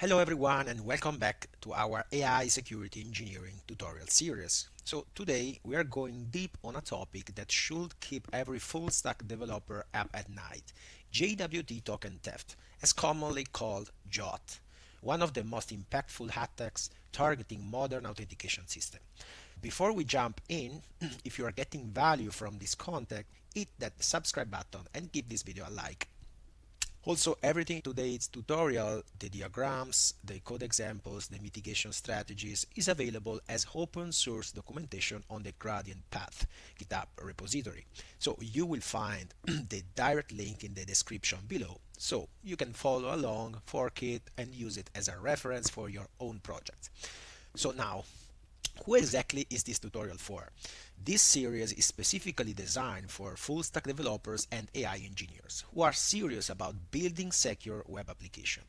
Hello everyone and welcome back to our AI security engineering tutorial series. So today we are going deep on a topic that should keep every full stack developer up at night, JWT token theft, as commonly called JWT, one of the most impactful attacks targeting modern authentication systems. Before we jump in, if you are getting value from this content, hit that subscribe button and give this video a like. Also, everything in today's tutorial, the diagrams, the code examples, the mitigation strategies is available as open source documentation on the Gradient Path GitHub repository. So you will find the direct link in the description below. So you can follow along, fork it, and use it as a reference for your own project. So now, who exactly is this tutorial for? This series is specifically designed for full stack developers and AI engineers who are serious about building secure web applications.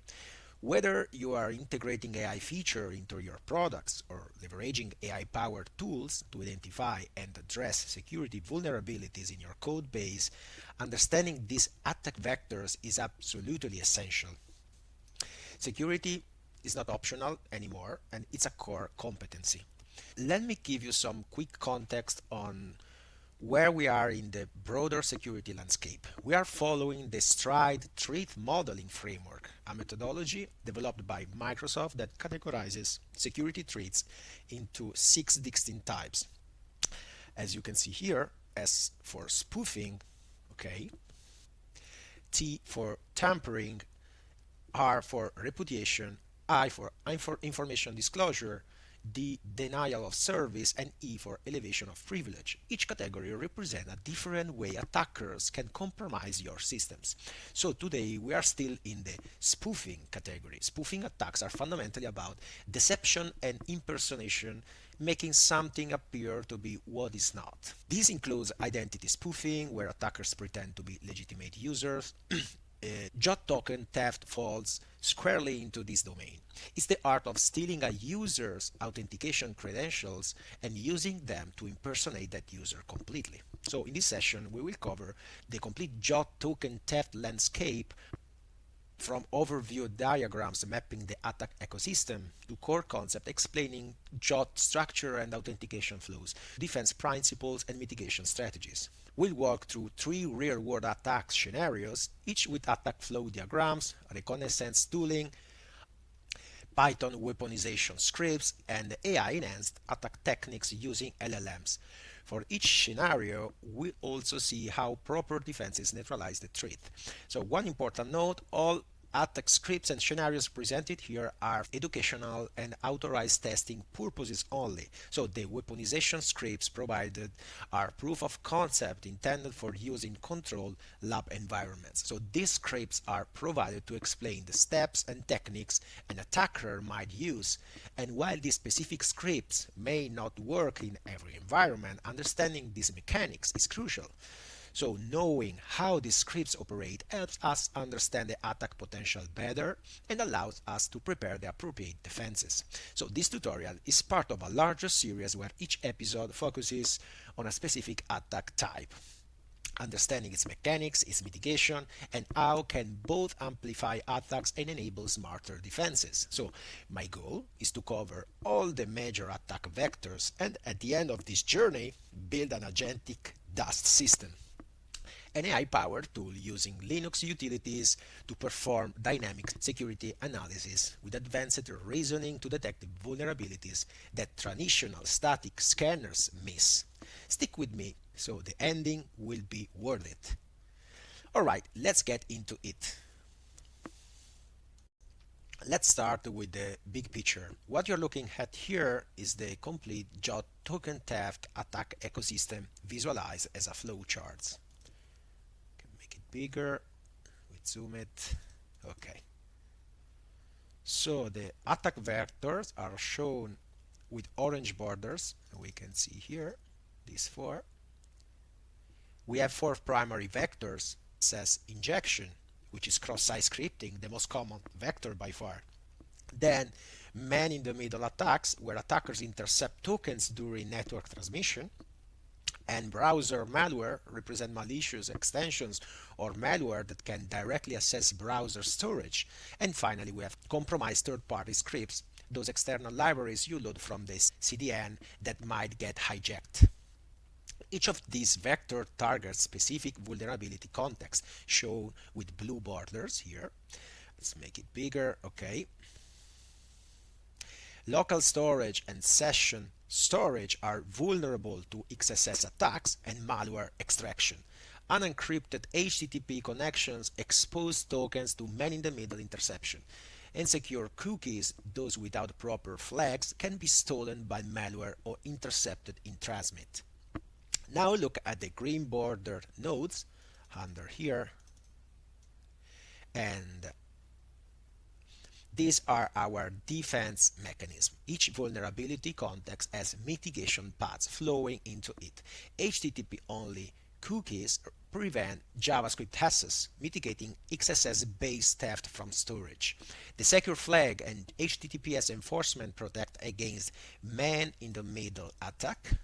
Whether you are integrating AI feature into your products or leveraging AI-powered tools to identify and address security vulnerabilities in your code base, understanding these attack vectors is absolutely essential. Security is not optional anymore, and it's a core competency. Let me give you some quick context on where we are in the broader security landscape. We are following the STRIDE threat modeling framework, a methodology developed by Microsoft that categorizes security threats into 6 distinct types. As you can see here, S for spoofing, okay, T for tampering, R for reputation, I for information disclosure, D denial of service, and E for elevation of privilege. Each category represents a different way attackers can compromise your systems. So today we are still in the spoofing category. Spoofing attacks are fundamentally about deception and impersonation, making something appear to be what is not. This includes identity spoofing, where attackers pretend to be legitimate users. JWT token theft falls squarely into this domain. It's the art of stealing a user's authentication credentials and using them to impersonate that user completely. So in this session, we will cover the complete JWT token theft landscape, from overview diagrams mapping the attack ecosystem to core concept explaining JWT structure and authentication flows, defense principles, and mitigation strategies. We'll walk through 3 real-world attack scenarios, each with attack flow diagrams, reconnaissance tooling, Python weaponization scripts, and AI-enhanced attack techniques using LLMs. For each scenario, we also see how proper defenses neutralize the threat. So one important note, all attack scripts and scenarios presented here are educational and authorized testing purposes only. So the weaponization scripts provided are proof of concept intended for use in controlled lab environments. So these scripts are provided to explain the steps and techniques an attacker might use. And while these specific scripts may not work in every environment, understanding these mechanics is crucial. So knowing how these scripts operate helps us understand the attack potential better and allows us to prepare the appropriate defenses. So this tutorial is part of a larger series where each episode focuses on a specific attack type, understanding its mechanics, its mitigation, and how can both amplify attacks and enable smarter defenses. So my goal is to cover all the major attack vectors and at the end of this journey build an agentic dust system, an AI-powered tool using Linux utilities to perform dynamic security analysis with advanced reasoning to detect vulnerabilities that traditional static scanners miss. Stick with me, so the ending will be worth it. Alright, let's get into it. Let's start with the big picture. What you're looking at here is the complete JWT token theft attack ecosystem visualized as a flowchart. Bigger, we zoom it, okay. So the attack vectors are shown with orange borders, we can see here, these 4. We have 4 primary vectors, says injection, which is cross-site scripting, the most common vector by far. Then man-in-the-middle attacks, where attackers intercept tokens during network transmission. And browser malware represent malicious extensions or malware that can directly access browser storage. And finally, we have compromised third-party scripts, those external libraries you load from the CDN that might get hijacked. Each of these vectors targets specific vulnerability context, shown with blue borders here. Let's make it bigger, okay. Local storage and session storage are vulnerable to XSS attacks and malware extraction. Unencrypted HTTP connections expose tokens to man-in-the-middle interception. Insecure cookies, those without proper flags, can be stolen by malware or intercepted in transmit. Now look at the green bordered nodes under here, and these are our defense mechanisms. Each vulnerability context has mitigation paths flowing into it. HttpOnly cookies prevent JavaScript access, mitigating XSS-based theft from storage. The secure flag and HTTPS enforcement protect against man-in-the-middle attack.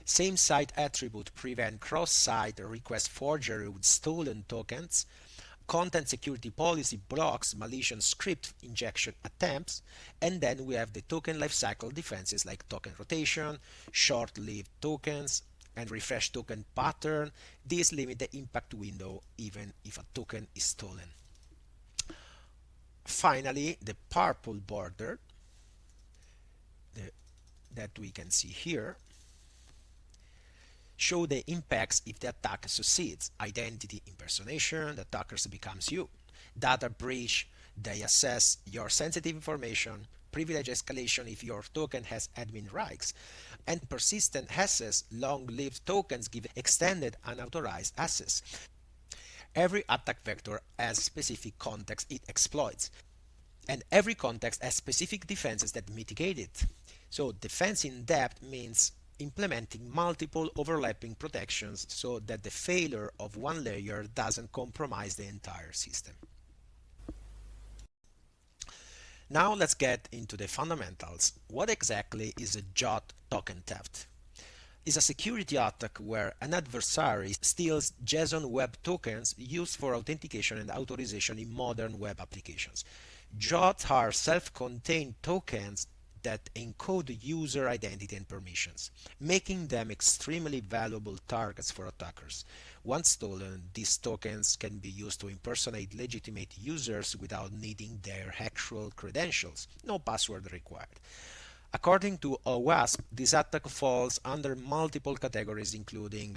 Same-site attribute prevent cross-site request forgery with stolen tokens. Content security policy blocks malicious script injection attempts. And then we have the token lifecycle defenses like token rotation, short-lived tokens, and refresh token pattern. These limit the impact window even if a token is stolen. Finally, the purple border that we can see here show the impacts if the attack succeeds. Identity impersonation, the attacker becomes you. Data breach, they access your sensitive information. Privilege escalation if your token has admin rights. And persistent access, long-lived tokens give extended unauthorized access. Every attack vector has specific context it exploits. And every context has specific defenses that mitigate it. So defense in depth means implementing multiple overlapping protections so that the failure of one layer doesn't compromise the entire system. Now let's get into the fundamentals. What exactly is a JWT token theft? It's a security attack where an adversary steals JSON Web Tokens used for authentication and authorization in modern web applications. JWTs are self-contained tokens that encode user identity and permissions, making them extremely valuable targets for attackers. Once stolen, these tokens can be used to impersonate legitimate users without needing their actual credentials. No password required. According to OWASP, this attack falls under multiple categories including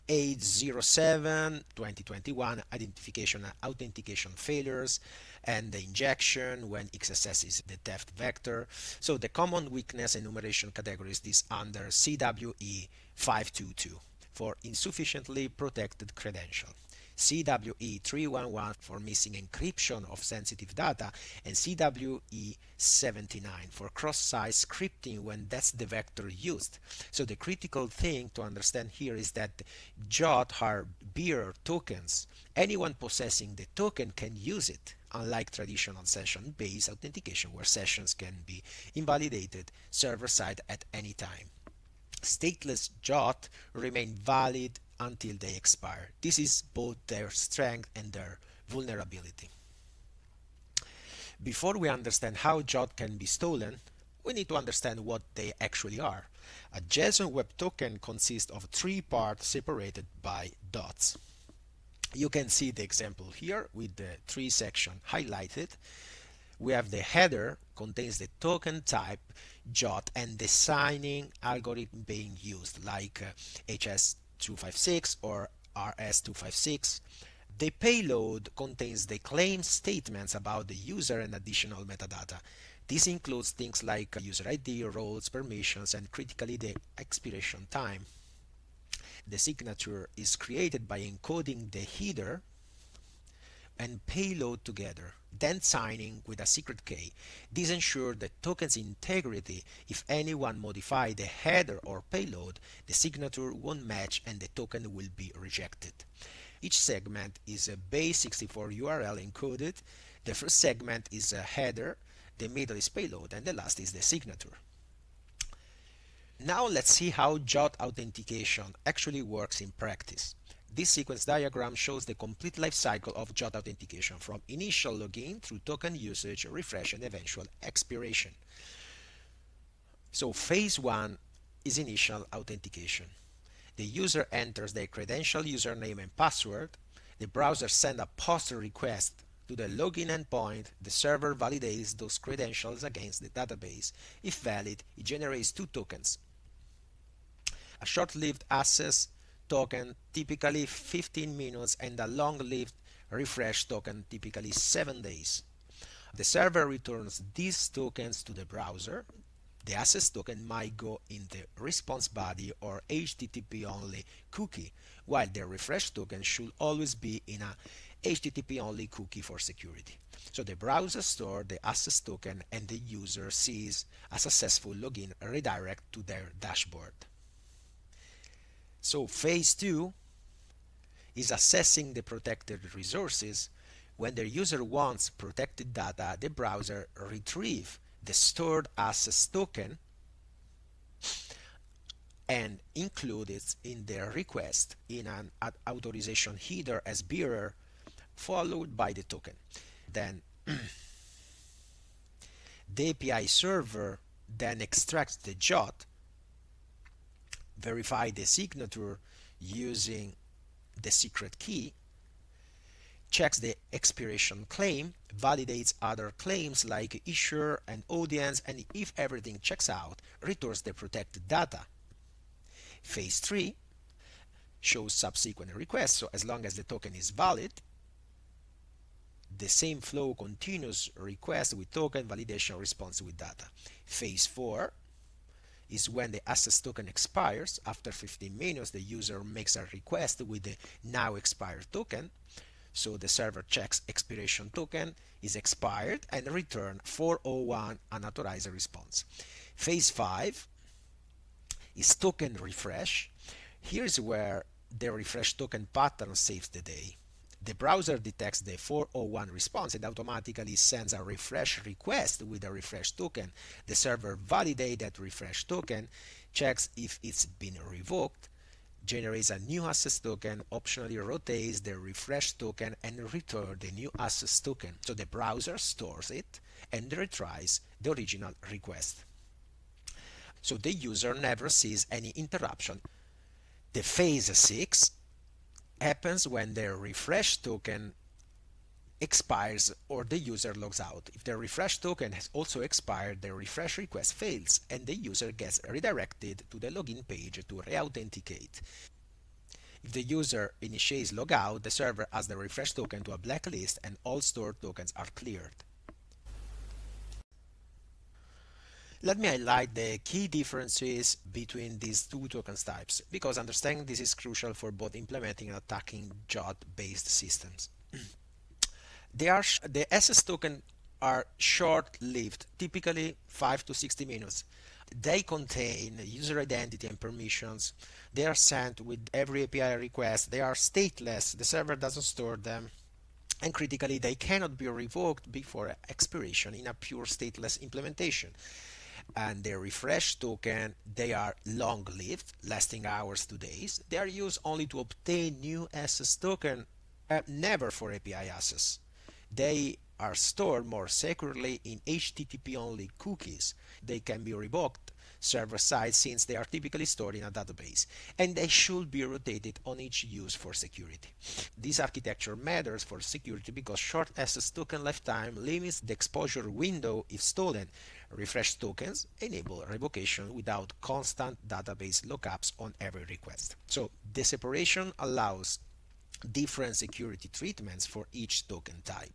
807/2021 identification and authentication failures, and the injection when XSS is the theft vector. So the common weakness enumeration categories is under CWE 522 for insufficiently protected credential, CWE 311 for missing encryption of sensitive data, and CWE 79 for cross-site scripting when that's the vector used. So the critical thing to understand here is that JWT are bearer tokens. Anyone possessing the token can use it, unlike traditional session-based authentication where sessions can be invalidated server-side at any time. Stateless JWT remain valid until they expire. This is both their strength and their vulnerability. Before we understand how JWT can be stolen, we need to understand what they actually are. A JSON Web Token consists of three parts separated by dots. You can see the example here with the three sections highlighted. We have the header, contains the token type JWT and the signing algorithm being used, like HS256 or RS256. The payload contains the claim statements about the user and additional metadata. This includes things like user ID, roles, permissions, and critically the expiration time. The signature is created by encoding the header and payload together, then signing with a secret key. This ensures the token's integrity. If anyone modifies the header or payload, the signature won't match and the token will be rejected. Each segment is a base64 URL encoded. The first segment is a header, the middle is payload, and the last is the signature. Now let's see how JWT authentication actually works in practice. This sequence diagram shows the complete life cycle of JWT authentication from initial login through token usage, refresh, and eventual expiration. So phase 1 is initial authentication. The user enters their credential, username, and password. The browser sends a POST request to the login endpoint. The server validates those credentials against the database. If valid, it generates two tokens: a short-lived access token, typically 15 minutes, and a long-lived refresh token, typically 7 days. The server returns these tokens to the browser. The access token might go in the response body or HTTP-only cookie, while the refresh token should always be in a HTTP-only cookie for security. So the browser stores the access token and the user sees a successful login redirect to their dashboard. So phase 2 is assessing the protected resources. When the user wants protected data, the browser retrieves the stored access token and includes it in their request in an authorization header as bearer, followed by the token. Then the API server then extracts the JWT, verify the signature using the secret key, checks the expiration claim, validates other claims like issuer and audience, and if everything checks out, returns the protected data. Phase 3 shows subsequent requests, so as long as the token is valid, the same flow continues: request with token, validation, response with data. Phase 4 is when the access token expires. After 15 minutes, the user makes a request with the now expired token. So the server checks expiration token is expired and return 401 unauthorized response. Phase 5 is token refresh. Here's where the refresh token pattern saves the day. The browser detects the 401 response and automatically sends a refresh request with a refresh token. The server validates that refresh token, checks if it's been revoked, generates a new access token, optionally rotates the refresh token, and returns the new access token. So the browser stores it and retries the original request. So the user never sees any interruption. The phase 6 happens when the refresh token expires or the user logs out. If the refresh token has also expired, the refresh request fails and the user gets redirected to the login page to re-authenticate. If the user initiates logout, the server adds the refresh token to a blacklist and all stored tokens are cleared. Let me highlight the key differences between these two tokens types, because understanding this is crucial for both implementing and attacking JWT-based systems. The SS token are short-lived, typically 5 to 60 minutes. They contain user identity and permissions. They are sent with every API request. They are stateless. The server doesn't store them. And critically, they cannot be revoked before expiration in a pure stateless implementation. And the refresh token, they are long-lived, lasting hours to days. They are used only to obtain new SS token, never for API access. They are stored more securely in HTTP-only cookies. They can be revoked server-side since they are typically stored in a database, and they should be rotated on each use for security. This architecture matters for security because short SS token lifetime limits the exposure window if stolen. Refresh tokens enable revocation without constant database lookups on every request. So the separation allows different security treatments for each token type.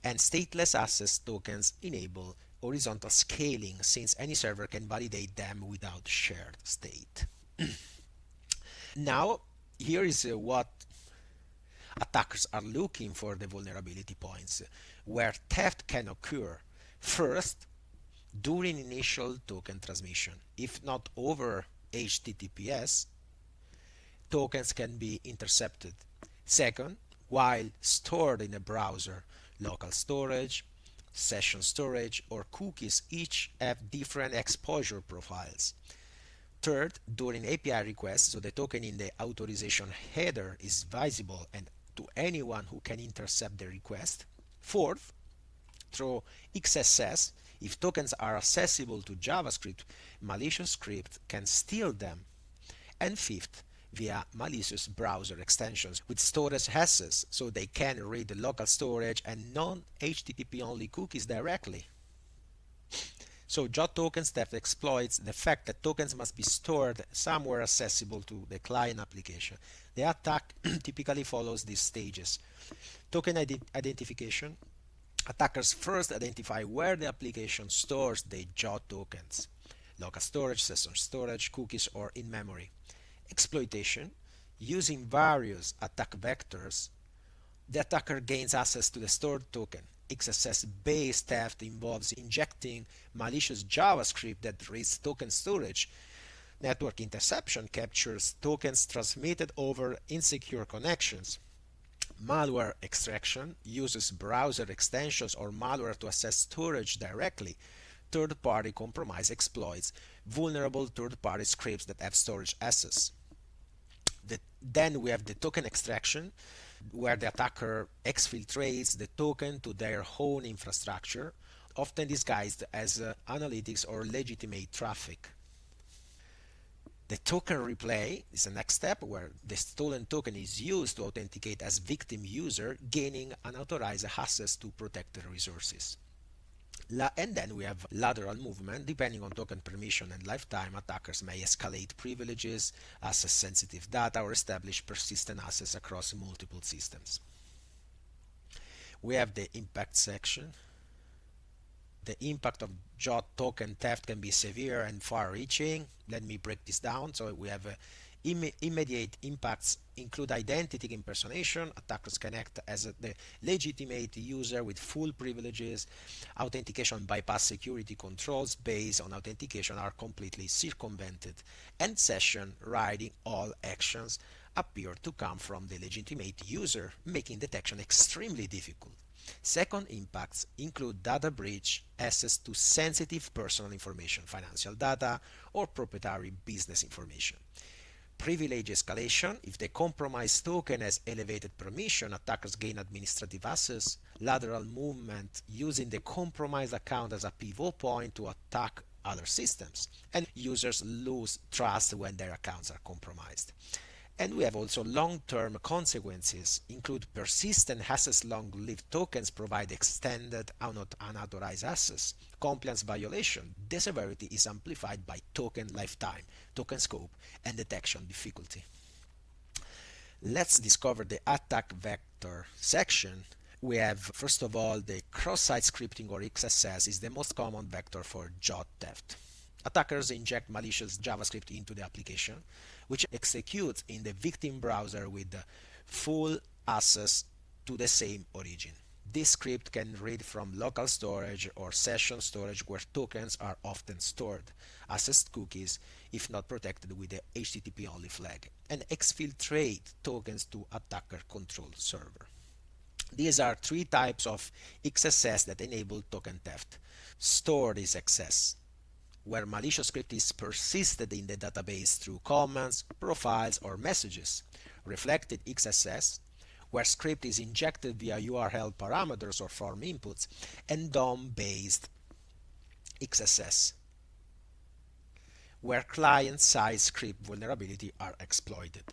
And stateless access tokens enable horizontal scaling since any server can validate them without shared state. Now, here is what attackers are looking for: the vulnerability points where theft can occur. First, during initial token transmission. If not over HTTPS, tokens can be intercepted. Second, while stored in a browser, local storage, session storage, or cookies each have different exposure profiles. Third, during API requests, so the token in the authorization header is visible and to anyone who can intercept the request. Fourth, through XSS, if tokens are accessible to JavaScript, malicious script can steal them. And fifth, via malicious browser extensions with storage access, so they can read the local storage and non-HTTP only cookies directly. So JWT tokens theft exploits the fact that tokens must be stored somewhere accessible to the client application. The attack typically follows these stages. Token identification. Attackers first identify where the application stores the JWT tokens: local storage, session storage, cookies, or in memory. Exploitation. Using various attack vectors, the attacker gains access to the stored token. XSS-based theft involves injecting malicious JavaScript that reads token storage. Network interception captures tokens transmitted over insecure connections. Malware extraction uses browser extensions or malware to access storage directly. Third-party compromise exploits vulnerable third-party scripts that have storage access. Then we have the token extraction, where the attacker exfiltrates the token to their own infrastructure, often disguised as analytics or legitimate traffic. The token replay is the next step, where the stolen token is used to authenticate as victim user, gaining unauthorized access to protected resources. And then we have lateral movement. Depending on token permission and lifetime, attackers may escalate privileges, access sensitive data, or establish persistent access across multiple systems. We have the impact section. The impact of JWT token theft can be severe and far-reaching. Let me break this down. So we have immediate impacts include identity impersonation. Attackers can act as the legitimate user with full privileges. Authentication bypass security controls based on authentication are completely circumvented. And session writing all actions appear to come from the legitimate user, making detection extremely difficult. Second impacts include data breach, access to sensitive personal information, financial data, or proprietary business information. Privilege escalation. If the compromised token has elevated permission, attackers gain administrative access. Lateral movement, using the compromised account as a pivot point to attack other systems. And users lose trust when their accounts are compromised. And we have also long-term consequences, include persistent access. Long-lived tokens provide extended unauthorized access. Compliance violation. The severity is amplified by token lifetime, token scope, and detection difficulty. Let's discover the attack vector section. We have, first of all, the cross-site scripting, or XSS, is the most common vector for JWT theft. Attackers inject malicious JavaScript into the application, which executes in the victim browser with full access to the same origin. This script can read from local storage or session storage, where tokens are often stored, access cookies if not protected with the HttpOnly flag, and exfiltrate tokens to attacker control server. These are three types of XSS that enable token theft. Stored is access, where malicious script is persisted in the database through commands, profiles, or messages. Reflected XSS, where script is injected via URL parameters or form inputs. And DOM-based XSS, where client-side script vulnerabilities are exploited.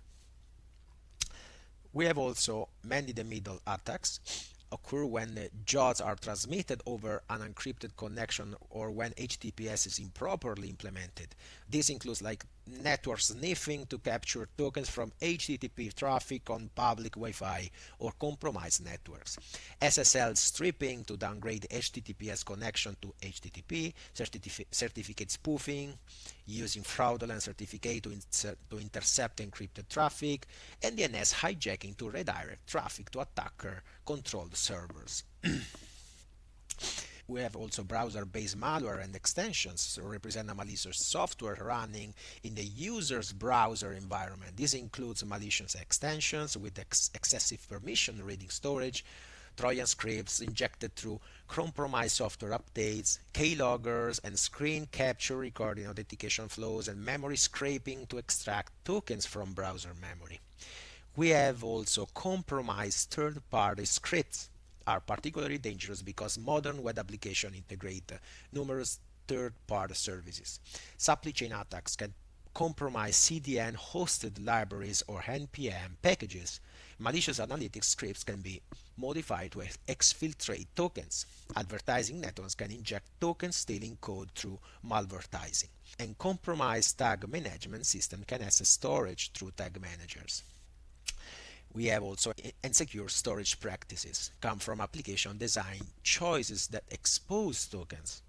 We have also man-in-the-middle attacks, occur when JWTs are transmitted over an encrypted connection or when HTTPS is improperly implemented. This includes like network sniffing to capture tokens from HTTP traffic on public Wi-Fi or compromised networks. SSL stripping to downgrade HTTPS connection to HTTP, certificate spoofing, using fraudulent certificate to intercept encrypted traffic, and DNS hijacking to redirect traffic to attacker-controlled servers. We have also browser-based malware and extensions to represent a malicious software running in the user's browser environment. This includes malicious extensions with excessive permission reading storage Trojan scripts injected through compromised software updates, keyloggers, and screen capture recording authentication flows, and memory scraping to extract tokens from browser memory. We have also compromised third-party scripts are particularly dangerous because modern web applications integrate numerous third-party services. Supply chain attacks can compromise CDN hosted libraries or NPM packages. Malicious analytics scripts can be modified to exfiltrate tokens. Advertising networks can inject token stealing code through malvertising. And compromised tag management system can access storage through tag managers. We have also insecure storage practices come from application design choices that expose tokens.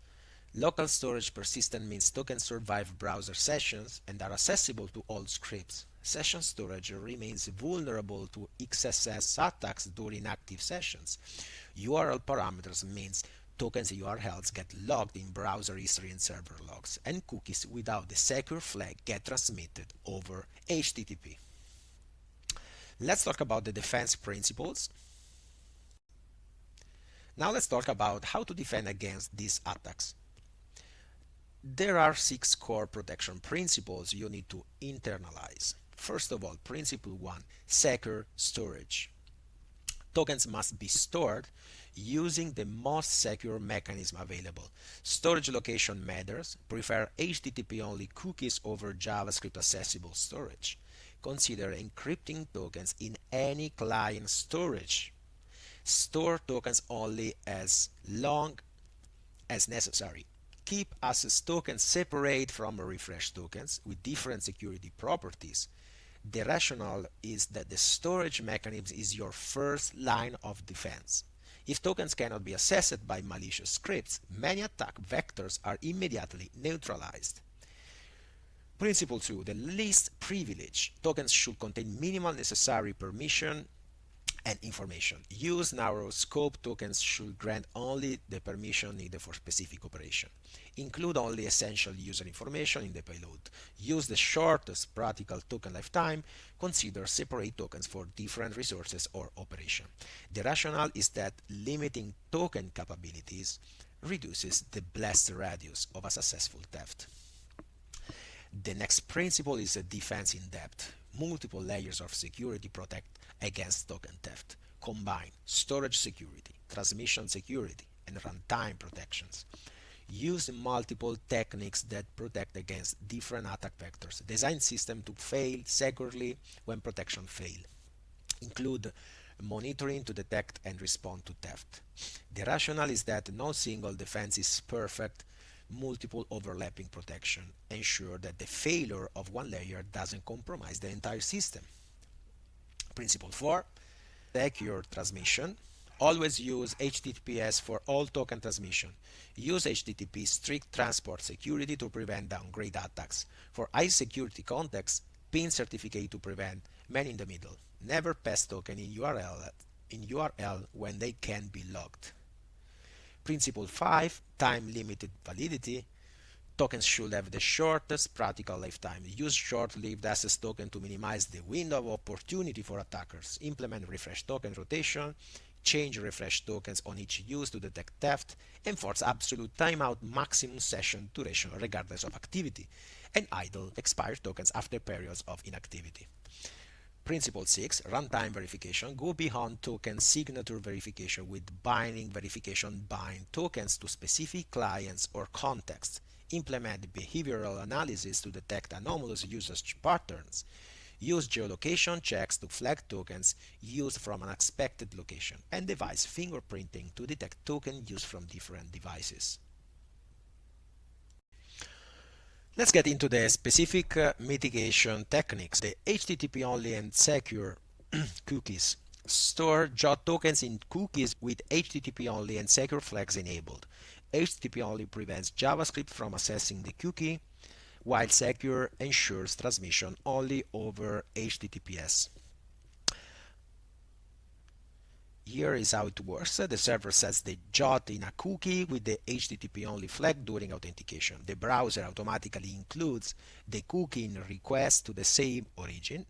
Local storage persistent means tokens survive browser sessions and are accessible to all scripts. Session storage remains vulnerable to XSS attacks during active sessions. URL parameters means tokens URLs get logged in browser history and server logs, and cookies without the secure flag get transmitted over HTTP. Let's talk about the defense principles. Now let's talk about how to defend against these attacks. There are 6 core protection principles you need to internalize. First of all, principle 1, secure storage. Tokens must be stored using the most secure mechanism available. Storage location matters. Prefer HTTP-only cookies over JavaScript accessible storage. Consider encrypting tokens in any client storage. Store tokens only as long as necessary. Keep access tokens separate from refresh tokens with different security properties. The rationale is that the storage mechanism is your first line of defense. If tokens cannot be accessed by malicious scripts, many attack vectors are immediately neutralized. Principle 2. The least privilege. Tokens should contain minimal necessary permission and information. Use narrow scope tokens should grant only the permission needed for specific operation. Include only essential user information in the payload. Use the shortest practical token lifetime. Consider separate tokens for different resources or operation. The rationale is that limiting token capabilities reduces the blast radius of a successful theft. The next principle is a defense in depth. Multiple layers of security protect against token theft. Combine storage security, transmission security, and runtime protections. Use multiple techniques that protect against different attack vectors. Design system to fail securely when protection fail. Include monitoring to detect and respond to theft. The rationale is that no single defense is perfect. Multiple overlapping protection ensure that the failure of one layer doesn't compromise the entire system. Principle 4, secure transmission. Always use HTTPS for all token transmission. Use HTTP strict transport security to prevent downgrade attacks. For high security context, PIN certificate to prevent man in the middle. Never pass token in URL when they can be logged. Principle 5, time-limited validity. Tokens should have the shortest practical lifetime. Use short-lived access token to minimize the window of opportunity for attackers. Implement refresh token rotation. Change refresh tokens on each use to detect theft. Enforce absolute timeout maximum session duration regardless of activity. And idle expired tokens after periods of inactivity. Principle 6, runtime verification. Go beyond token signature verification with binding verification. Bind tokens to specific clients or contexts. Implement behavioral analysis to detect anomalous usage patterns. Use geolocation checks to flag tokens used from an unexpected location. And device fingerprinting to detect token used from different devices. Let's get into the specific mitigation techniques. The HTTP only and secure cookies. Store JWT tokens in cookies with HTTP only and secure flags enabled. HTTP only prevents JavaScript from accessing the cookie, while secure ensures transmission only over HTTPS. Here is how it works. The server sets the JWT in a cookie with the HTTP only flag during authentication. The browser automatically includes the cookie in request to the same origin.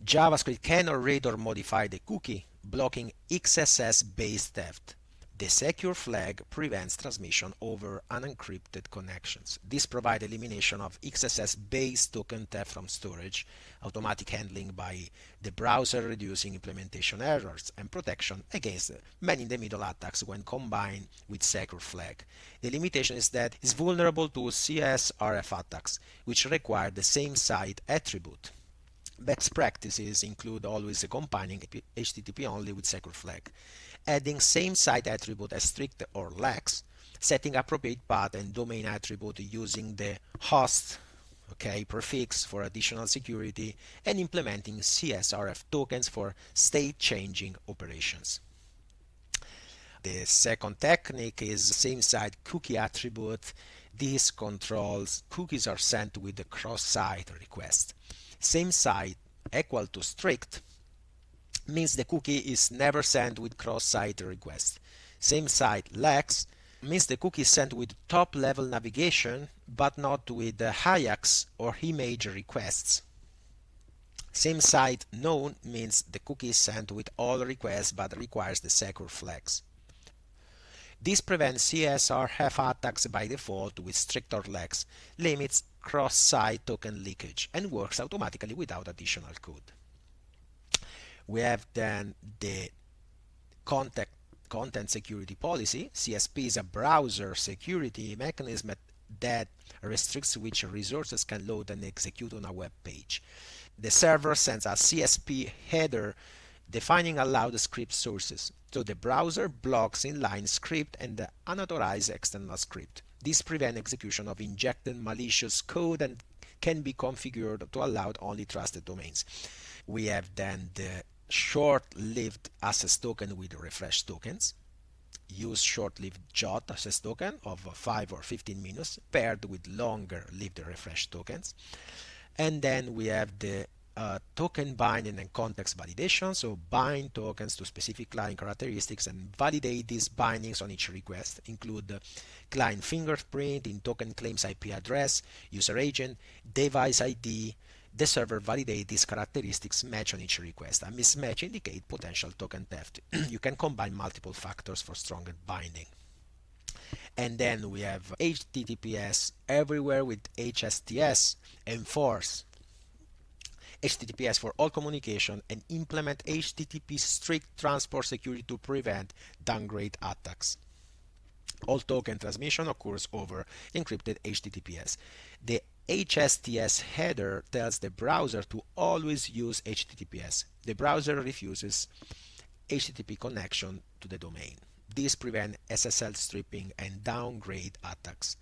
JavaScript cannot read or modify the cookie, blocking XSS-based theft. The secure flag prevents transmission over unencrypted connections. This provides elimination of XSS-based token theft from storage, automatic handling by the browser, reducing implementation errors, and protection against man-in-the-middle attacks when combined with secure flag. The limitation is that it's vulnerable to CSRF attacks, which require the same site attribute. Best practices include always combining HttpOnly with secure flag, adding same site attribute as strict or lax, setting appropriate path and domain attribute using the host prefix for additional security, and implementing CSRF tokens for state-changing operations. The second technique is same-site cookie attribute. This controls cookies are sent with the cross-site request. Same site equal to strict means the cookie is never sent with cross-site request. Same site lax means the cookie is sent with top-level navigation but not with the Ajax or image requests. Same site known means the cookie is sent with all requests but requires the secure flags. This prevents CSRF attacks by default with strict or lax, limits cross-site token leakage, and works automatically without additional code. We have then the content security policy. CSP is a browser security mechanism that restricts which resources can load and execute on a web page. The server sends a CSP header defining allowed script sources, so the browser blocks inline script and the unauthorized external script. This prevents execution of injected malicious code and can be configured to allow only trusted domains. We have then the short-lived access token with refresh tokens. Use short-lived JWT access token of 5 or 15 minutes paired with longer-lived refresh tokens. And then we have the token binding and context validation. So bind tokens to specific client characteristics and validate these bindings on each request. Include the client fingerprint, in token claims IP address, user agent, device ID. The server validates these characteristics match on each request. A mismatch indicates potential token theft. You can combine multiple factors for stronger binding. And then we have HTTPS everywhere with HSTS. Enforce HTTPS for all communication and implement HTTP strict transport security to prevent downgrade attacks. All token transmission occurs over encrypted HTTPS. The HSTS header tells the browser to always use HTTPS. The browser refuses HTTP connection to the domain. This prevents SSL stripping and downgrade attacks.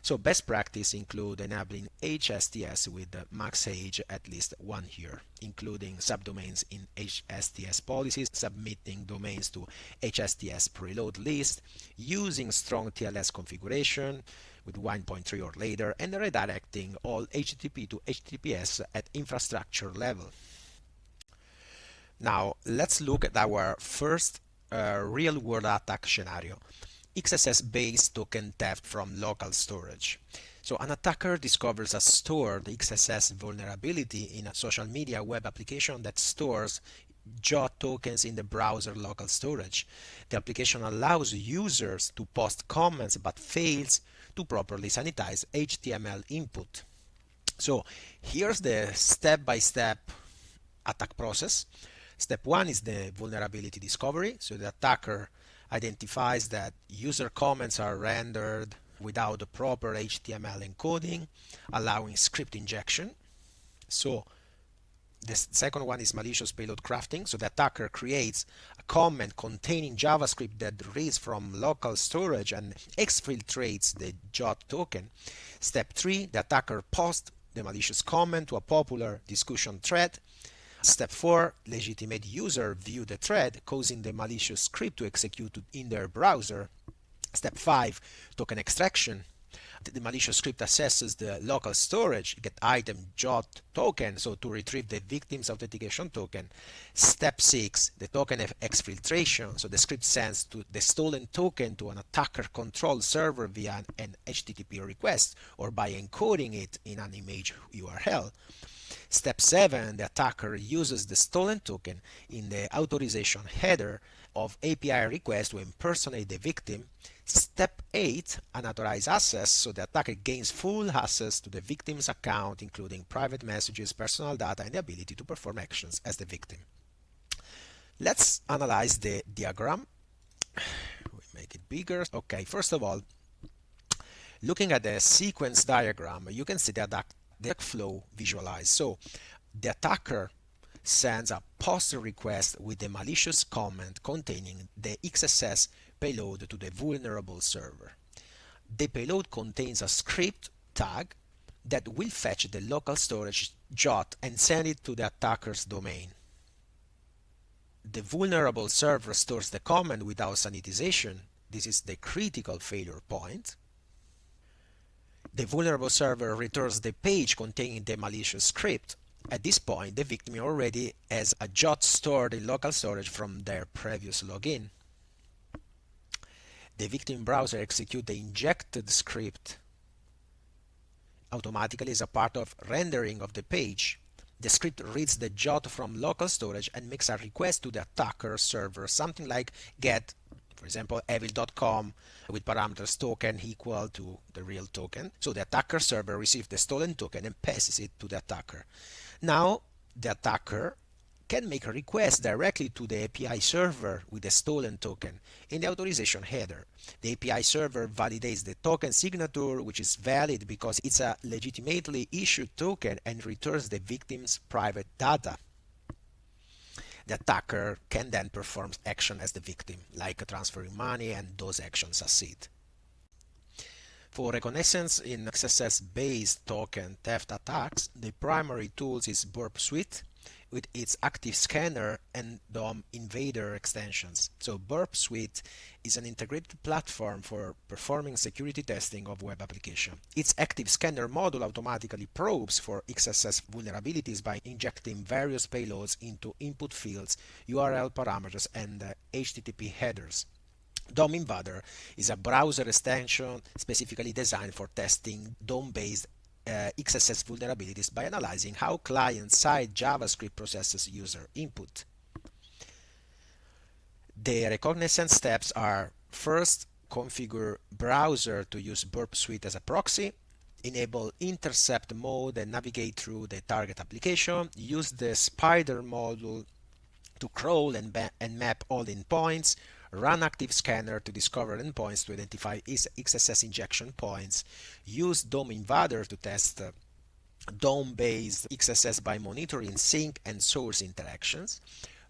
So best practice include enabling HSTS with the max age at least 1 year, including subdomains in HSTS policies, submitting domains to HSTS preload list, using strong TLS configuration with 1.3 or later, and redirecting all HTTP to HTTPS at infrastructure level. Now let's look at our first real-world attack scenario. XSS-based token theft from local storage. So an attacker discovers a stored XSS vulnerability in a social media web application that stores JWT tokens in the browser local storage. The application allows users to post comments but fails to properly sanitize HTML input. So here's the step-by-step attack process. Step 1 is the vulnerability discovery. So the attacker identifies that user comments are rendered without the proper HTML encoding, allowing script injection. So the second one is malicious payload crafting. So the attacker creates a comment containing JavaScript that reads from local storage and exfiltrates the JWT token. Step 3, the attacker posts the malicious comment to a popular discussion thread. Step 4, legitimate user view the thread, causing the malicious script to execute in their browser. Step 5, token extraction. The malicious script assesses the local storage, get item JWT token, so to retrieve the victim's authentication token. Step 6, the token exfiltration, so the script sends to the stolen token to an attacker-controlled server via an HTTP request or by encoding it in an image URL. Step 7, the attacker uses the stolen token in the authorization header of API request to impersonate the victim. Step 8, unauthorized access, so the attacker gains full access to the victim's account, including private messages, personal data, and the ability to perform actions as the victim. Let's analyze the diagram. We make it bigger. Okay, first of all, looking at the sequence diagram, you can see that the flow visualized. So the attacker sends a post request with the malicious comment containing the XSS payload to the vulnerable server. The payload contains a script tag that will fetch the local storage JWT and send it to the attacker's domain. The vulnerable server stores the comment without sanitization. This is the critical failure point. The vulnerable server returns the page containing the malicious script. At this point, the victim already has a JWT stored in local storage from their previous login. The victim browser executes the injected script automatically as a part of rendering of the page. The script reads the JWT from local storage and makes a request to the attacker server, something like get, for example, evil.com with parameters token equal to the real token. So the attacker server receives the stolen token and passes it to the attacker. Now the attacker can make a request directly to the API server with the stolen token in the authorization header. The API server validates the token signature, which is valid because it's a legitimately issued token, and returns the victim's private data. The attacker can then perform action as the victim, like transferring money, and those actions succeed. For reconnaissance in XSS-based token theft attacks, the primary tools is Burp Suite with its active scanner and DOM invader extensions. So Burp Suite is an integrated platform for performing security testing of web application. Its active scanner module automatically probes for XSS vulnerabilities by injecting various payloads into input fields, URL parameters, and HTTP headers. DOM Invader is a browser extension specifically designed for testing DOM-based XSS vulnerabilities by analyzing how client-side JavaScript processes user input. The reconnaissance steps are: first, configure browser to use Burp Suite as a proxy, enable intercept mode and navigate through the target application, use the spider module to crawl and map all endpoints, run active scanner to discover endpoints to identify XSS injection points, use DOM Invader to test DOM-based XSS by monitoring sync and source interactions,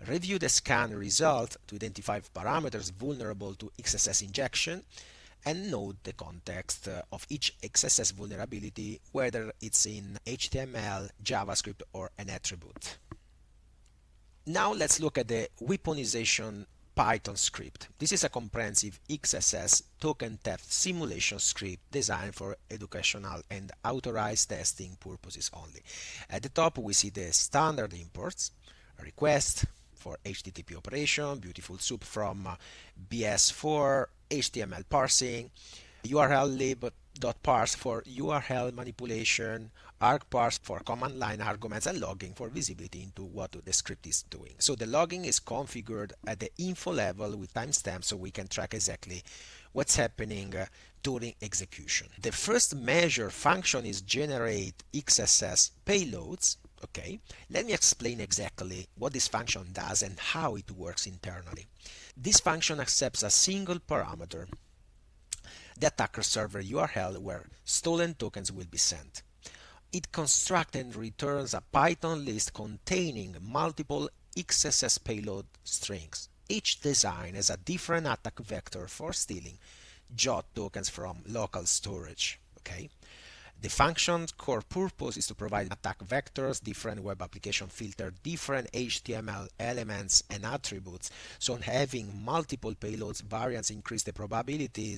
review the scan result to identify parameters vulnerable to XSS injection, and note the context of each XSS vulnerability, whether it's in HTML, JavaScript, or an attribute. Now let's look at the weaponization Python script. This is a comprehensive XSS token theft simulation script designed for educational and authorized testing purposes only. At the top we see the standard imports, a request for HTTP operation, beautiful soup from BS4, HTML parsing, URL lib.parse for URL manipulation, argparse for command line arguments, and logging for visibility into what the script is doing. So the logging is configured at the info level with timestamps so we can track exactly what's happening during execution. The first measure function is generate XSS payloads. Okay, let me explain exactly what this function does and how it works internally. This function accepts a single parameter, the attacker server URL where stolen tokens will be sent. It constructs and returns a Python list containing multiple XSS payload strings. Each design has a different attack vector for stealing JWT tokens from local storage. Okay. The function's core purpose is to provide attack vectors, different web application filter, different HTML elements and attributes. So having multiple payloads variants increase the probability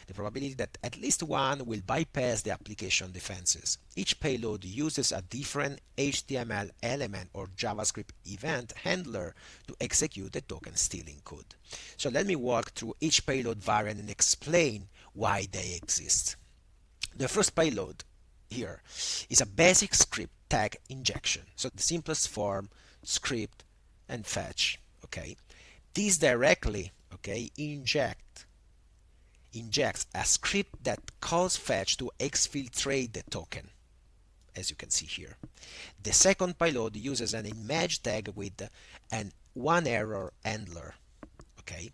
that at least one will bypass the application defenses. Each payload uses a different HTML element or JavaScript event handler to execute the token stealing code. So let me walk through each payload variant and explain why they exist. The first payload here is a basic script tag injection. So the simplest form, script and fetch. Okay, this directly injects a script that calls fetch to exfiltrate the token, as you can see here. The second payload uses an image tag with an one error handler. Okay,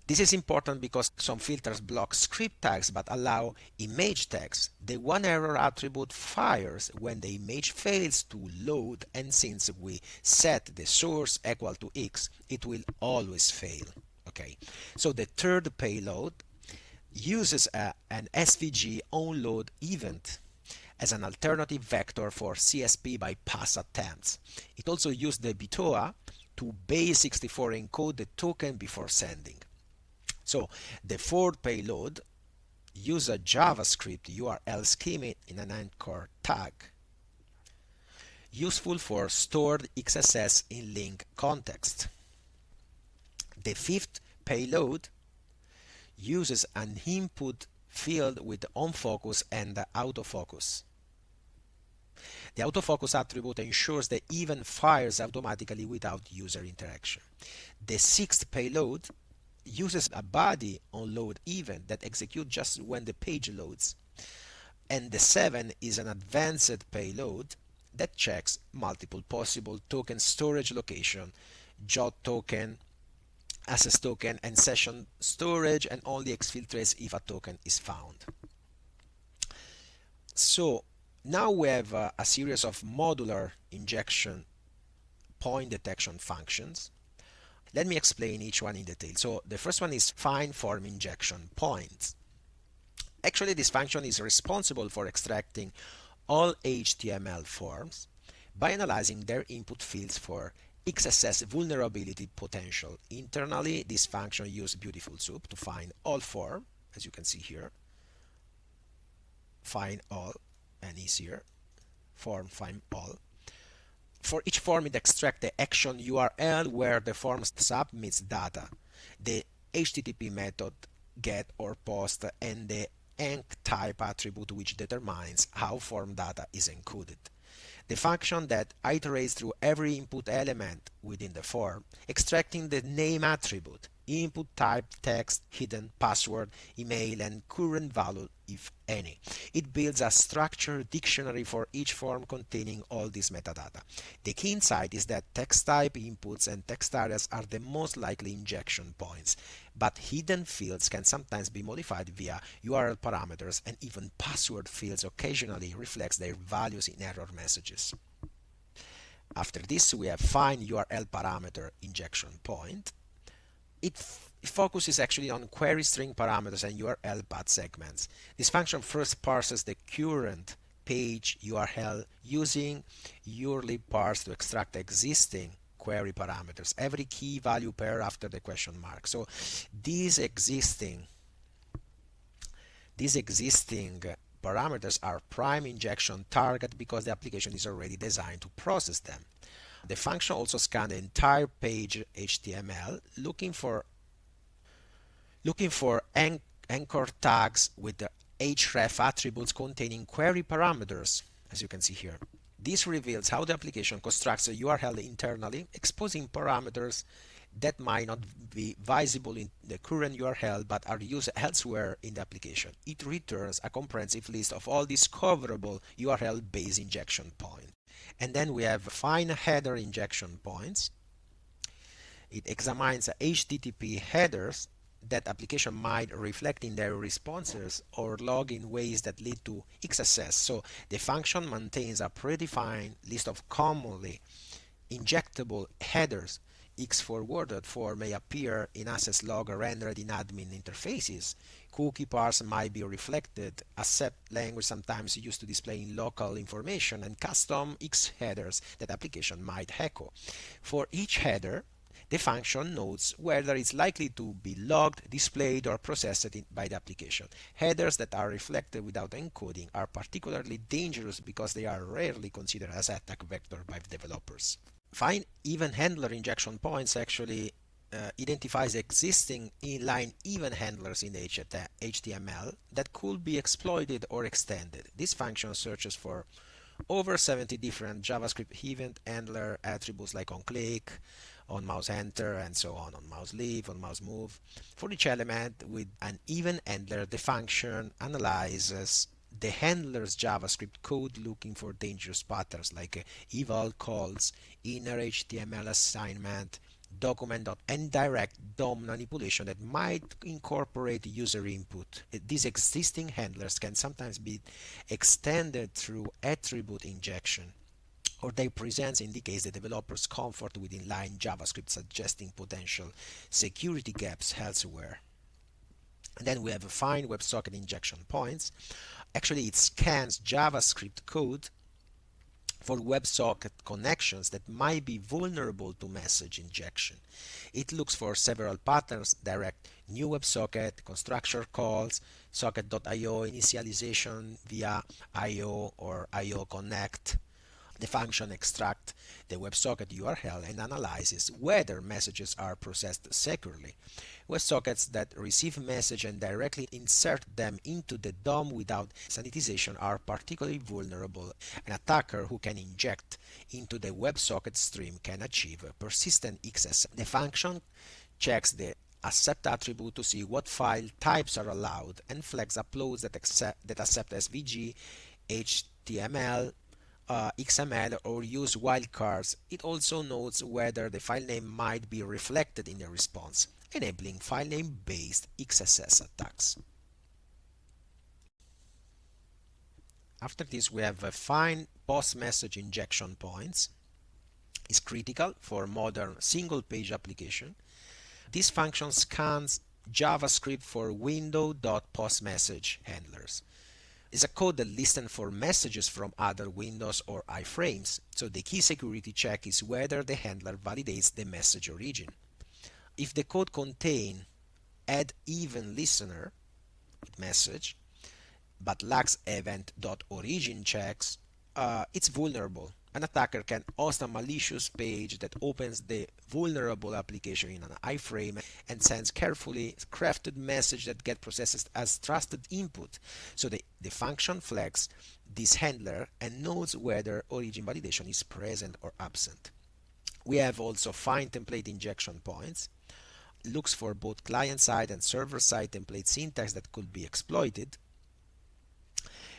this is important because some filters block script tags but allow image tags. The one error attribute fires when the image fails to load, and since we set the source equal to x, it will always fail. Okay, so the third payload uses an SVG onload event as an alternative vector for CSP bypass attempts. It also uses the BTOA to base64 encode the token before sending. So the fourth payload uses a JavaScript URL schema in an anchor tag, useful for stored XSS in link context. The fifth payload uses an input field with onFocus and autofocus. The autofocus attribute ensures the event fires automatically without user interaction. The sixth payload uses a body onload event that executes just when the page loads. And the seventh is an advanced payload that checks multiple possible token storage location, JWT token, access token, and session storage, and only exfiltrates if a token is found. So now we have a series of modular injection point detection functions. Let me explain each one in detail. So the first one is find form injection points. Actually, this function is responsible for extracting all HTML forms by analyzing their input fields for XSS vulnerability potential. Internally, this function uses beautiful soup to find all form, as you can see here. Find all, and easier. Form find all. For each form, it extracts the action URL where the form submits data, the HTTP method get or post, and the enc type attribute which determines how form data is encoded. The function that iterates through every input element within the form, extracting the name attribute, input type, text, hidden, password, email, and current value, if any. It builds a structured dictionary for each form containing all this metadata. The key insight is that text type inputs and text areas are the most likely injection points, but hidden fields can sometimes be modified via URL parameters, and even password fields occasionally reflects their values in error messages. After this, we have find URL parameter injection point. It focuses actually on query string parameters and URL path segments. This function first parses the current page URL using url parse to extract existing query parameters, every key value pair after the question mark. So these existing parameters are prime injection target because the application is already designed to process them. The function also scans the entire page HTML looking for anchor tags with the href attributes containing query parameters, as you can see here. This reveals how the application constructs a URL internally, exposing parameters that might not be visible in the current URL but are used elsewhere in the application. It returns a comprehensive list of all discoverable URL-based injection points. And then we have find header injection points. It examines HTTP headers that application might reflect in their responses or log in ways that lead to XSS. So the function maintains a predefined list of commonly injectable headers. X-forwarded form may appear in access log rendered in admin interfaces. Cookie parse might be reflected. Accept language sometimes used to display local information, and custom X headers that application might echo. For each header, the function notes whether it's likely to be logged, displayed, or processed by the application. Headers that are reflected without encoding are particularly dangerous because they are rarely considered as attack vector by developers. Find event handler injection points actually identifies existing inline event handlers in HTML that could be exploited or extended. This function searches for over 70 different JavaScript event handler attributes like onClick, on mouse enter, and so on mouse leave, on mouse move. For each element with an event handler, the function analyzes the handler's JavaScript code looking for dangerous patterns like eval calls, inner HTML assignment, document and direct DOM manipulation that might incorporate user input. These existing handlers can sometimes be extended through attribute injection, or their presence indicates the developer's comfort with inline JavaScript, suggesting potential security gaps elsewhere. And then we have find WebSocket injection points. Actually, it scans JavaScript code for WebSocket connections that might be vulnerable to message injection. It looks for several patterns: direct new WebSocket, constructor calls, socket.io, initialization via IO or IO connect. The function extracts the WebSocket URL and analyzes whether messages are processed securely. WebSockets that receive message and directly insert them into the DOM without sanitization are particularly vulnerable. An attacker who can inject into the WebSocket stream can achieve persistent XSS. The function checks the accept attribute to see what file types are allowed and flags uploads that accept SVG, HTML, XML, or use wildcards. It also notes whether the file name might be reflected in the response, enabling file name based XSS attacks. After this, we have find post message injection points. It's critical for modern single page application. This function scans JavaScript for window.postMessage handlers. It's a code that listens for messages from other windows or iframes, so the key security check is whether the handler validates the message origin. If the code contains add event listener message but lacks event.origin checks, it's vulnerable. An attacker can host a malicious page that opens the vulnerable application in an iframe and sends carefully crafted message that get processed as trusted input. So the function flags this handler and notes whether origin validation is present or absent. We have also find template injection points. Looks for both client-side and server-side template syntax that could be exploited.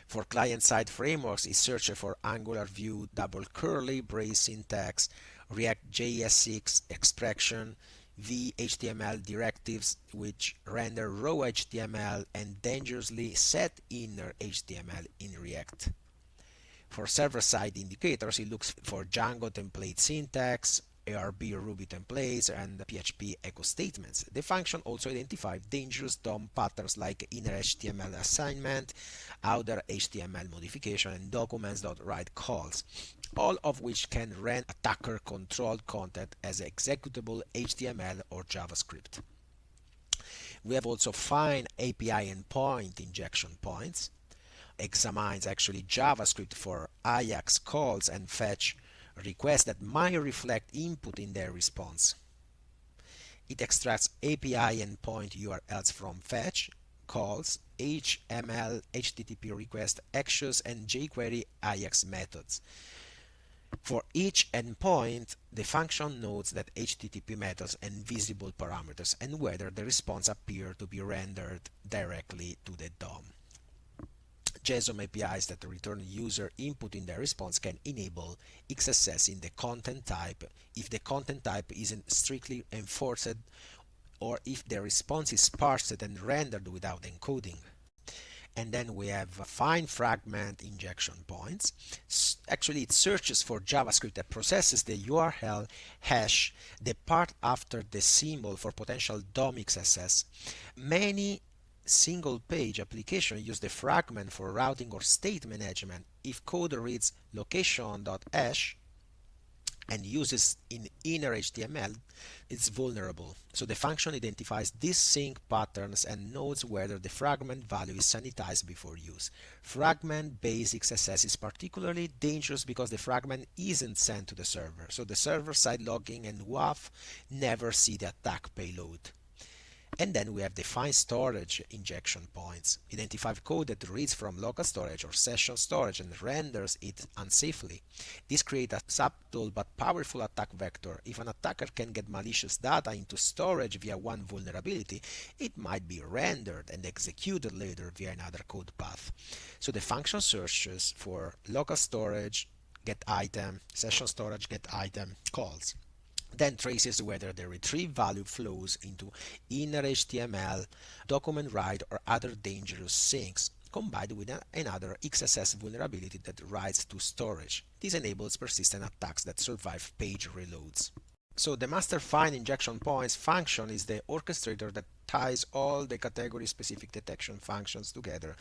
For client-side frameworks, it searches for Angular, Vue, double curly brace syntax, React JS6 expression, HTML directives which render raw HTML and dangerously set inner HTML in React. For server-side indicators, it looks for Django template syntax, ARB Ruby templates, and PHP echo statements. The function also identifies dangerous DOM patterns like inner HTML assignment, outer HTML modification, and documents.write calls, all of which can render attacker-controlled content as executable HTML or JavaScript. We have also find API endpoint injection points. Examines actually JavaScript for AJAX calls and fetch requests that might reflect input in their response. It extracts API endpoint URLs from fetch, calls, HTML, HTTP request, actions, and jQuery AJAX methods. For each endpoint, the function notes that HTTP methods and visible parameters and whether the response appears to be rendered directly to the DOM. JSON APIs that return user input in their response can enable XSS in the content type if the content type isn't strictly enforced or if the response is parsed and rendered without encoding. And then we have find fragment injection points. Actually, it searches for JavaScript that processes the URL hash, the part after the symbol for potential DOM XSS. Many single-page applications use the fragment for routing or state management. If code reads location.hash and uses in inner HTML, it's vulnerable. So the function identifies distinct patterns and knows whether the fragment value is sanitized before use. Fragment-based XSS is particularly dangerous because the fragment isn't sent to the server, so the server-side logging and WAF never see the attack payload. And then we have defined storage injection points. Identify code that reads from local storage or session storage and renders it unsafely. This creates a subtle but powerful attack vector. If an attacker can get malicious data into storage via one vulnerability, it might be rendered and executed later via another code path. So the function searches for local storage, get item, session storage, get item calls, then traces whether the retrieved value flows into inner HTML, document write, or other dangerous things, combined with another XSS vulnerability that writes to storage. This enables persistent attacks that survive page reloads. So the master find injection points function is the orchestrator that ties all the category-specific detection functions together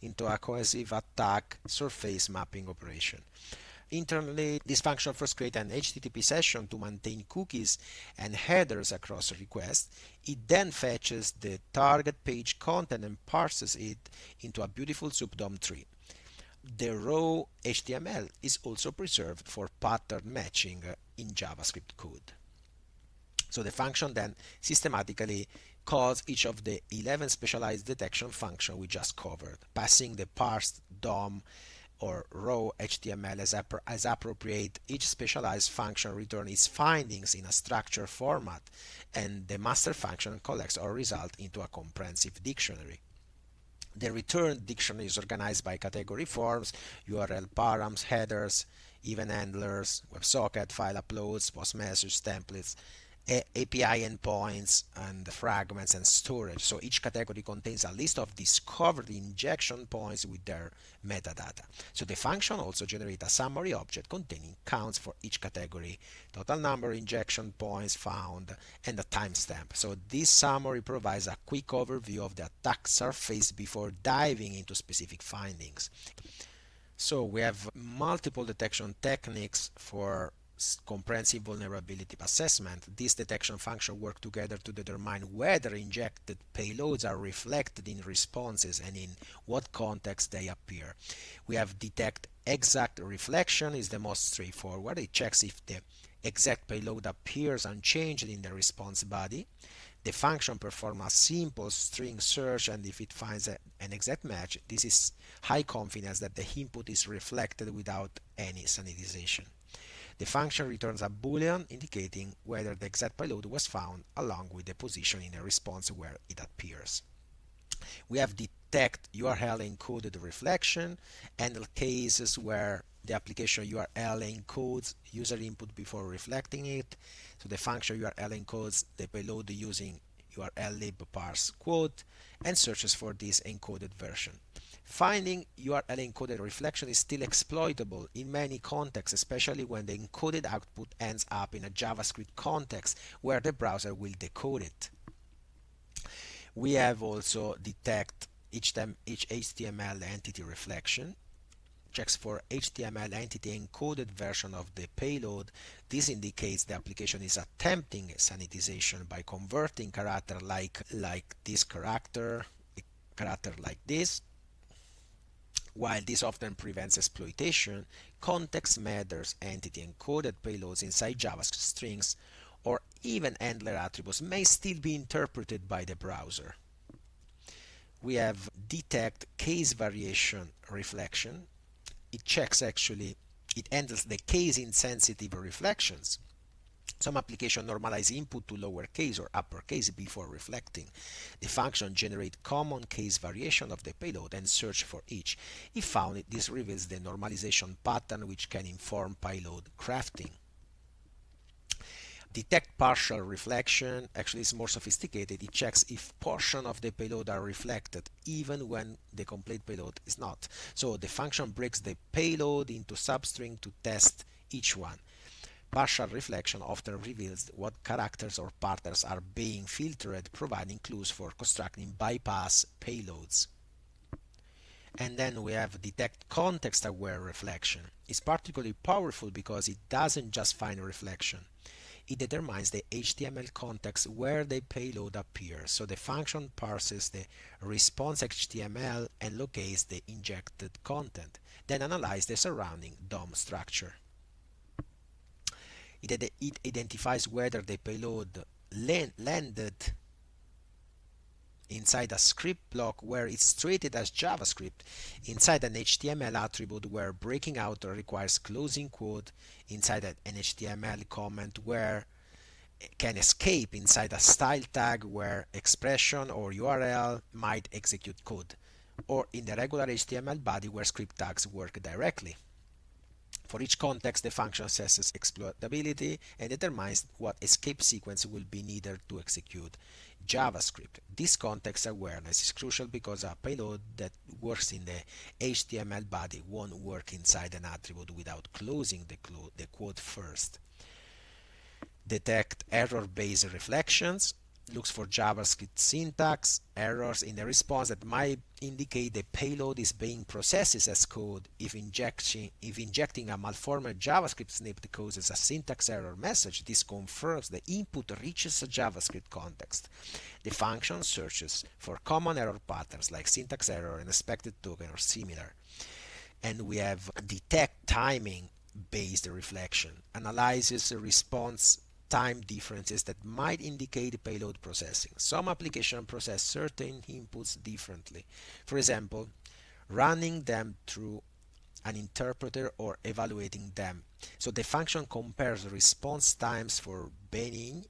into a cohesive attack surface mapping operation. Internally, this function first creates an HTTP session to maintain cookies and headers across requests. It then fetches the target page content and parses it into a beautiful subDOM tree. The raw HTML is also preserved for pattern matching in JavaScript code. So the function then systematically calls each of the 11 specialized detection functions we just covered, passing the parsed DOM or raw HTML as appropriate. Each specialized function returns its findings in a structured format, and the master function collects our result into a comprehensive dictionary. The returned dictionary is organized by category forms, URL params, headers, event handlers, WebSocket, file uploads, post message, templates, API endpoints, and fragments and storage. So each category contains a list of discovered injection points with their metadata. So the function also generates a summary object containing counts for each category, total number of injection points found, and a timestamp. So this summary provides a quick overview of the attack surface before diving into specific findings. So we have multiple detection techniques for comprehensive vulnerability assessment. These detection functions work together to determine whether injected payloads are reflected in responses and in what context they appear. We have detect exact reflection is the most straightforward. It checks if the exact payload appears unchanged in the response body. The function performs a simple string search, and if it finds an exact match, this is high confidence that the input is reflected without any sanitization. The function returns a boolean indicating whether the exact payload was found along with the position in a response where it appears. We have detect URL encoded reflection, handle cases where the application URL encodes user input before reflecting it. So the function URL encodes the payload using URL lib parse quote and searches for this encoded version. Finding URL encoded reflection is still exploitable in many contexts, especially when the encoded output ends up in a JavaScript context where the browser will decode it. We have also detect each HTML entity reflection, checks for HTML entity encoded version of the payload. This indicates the application is attempting sanitization by converting character like this character, a character like this. While this often prevents exploitation, context matters entity encoded payloads inside JavaScript strings or even handler attributes may still be interpreted by the browser. We have detect case variation reflection. It handles the case insensitive reflections. Some applications normalize input to lowercase or uppercase before reflecting. The function generates common case variation of the payload and search for each. If found, this reveals the normalization pattern which can inform payload crafting. Detect partial reflection actually is more sophisticated. It checks if portion of the payload are reflected even when the complete payload is not. So the function breaks the payload into substring to test each one. Partial reflection often reveals what characters or patterns are being filtered, providing clues for constructing bypass payloads. And then we have detect context-aware reflection. It's particularly powerful because it doesn't just find a reflection. It determines the HTML context where the payload appears. So the function parses the response HTML and locates the injected content, then analyzes the surrounding DOM structure. It identifies whether the payload landed inside a script block where it's treated as JavaScript, inside an HTML attribute where breaking out requires closing quote, inside an HTML comment where it can escape, inside a style tag where expression or URL might execute code, or in the regular HTML body where script tags work directly. For each context, the function assesses exploitability and determines what escape sequence will be needed to execute JavaScript. This context awareness is crucial because a payload that works in the HTML body won't work inside an attribute without closing the quote first. Detect error-based reflections, looks for JavaScript syntax errors in the response that might indicate the payload is being processed as code. If injecting a malformed JavaScript snippet causes a syntax error message, this confirms the input reaches a JavaScript context. The function searches for common error patterns like syntax error and expected token or similar. And we have detect timing based reflection, analyzes the response time differences that might indicate payload processing. Some applications process certain inputs differently. For example, running them through an interpreter or evaluating them. So the function compares response times for benign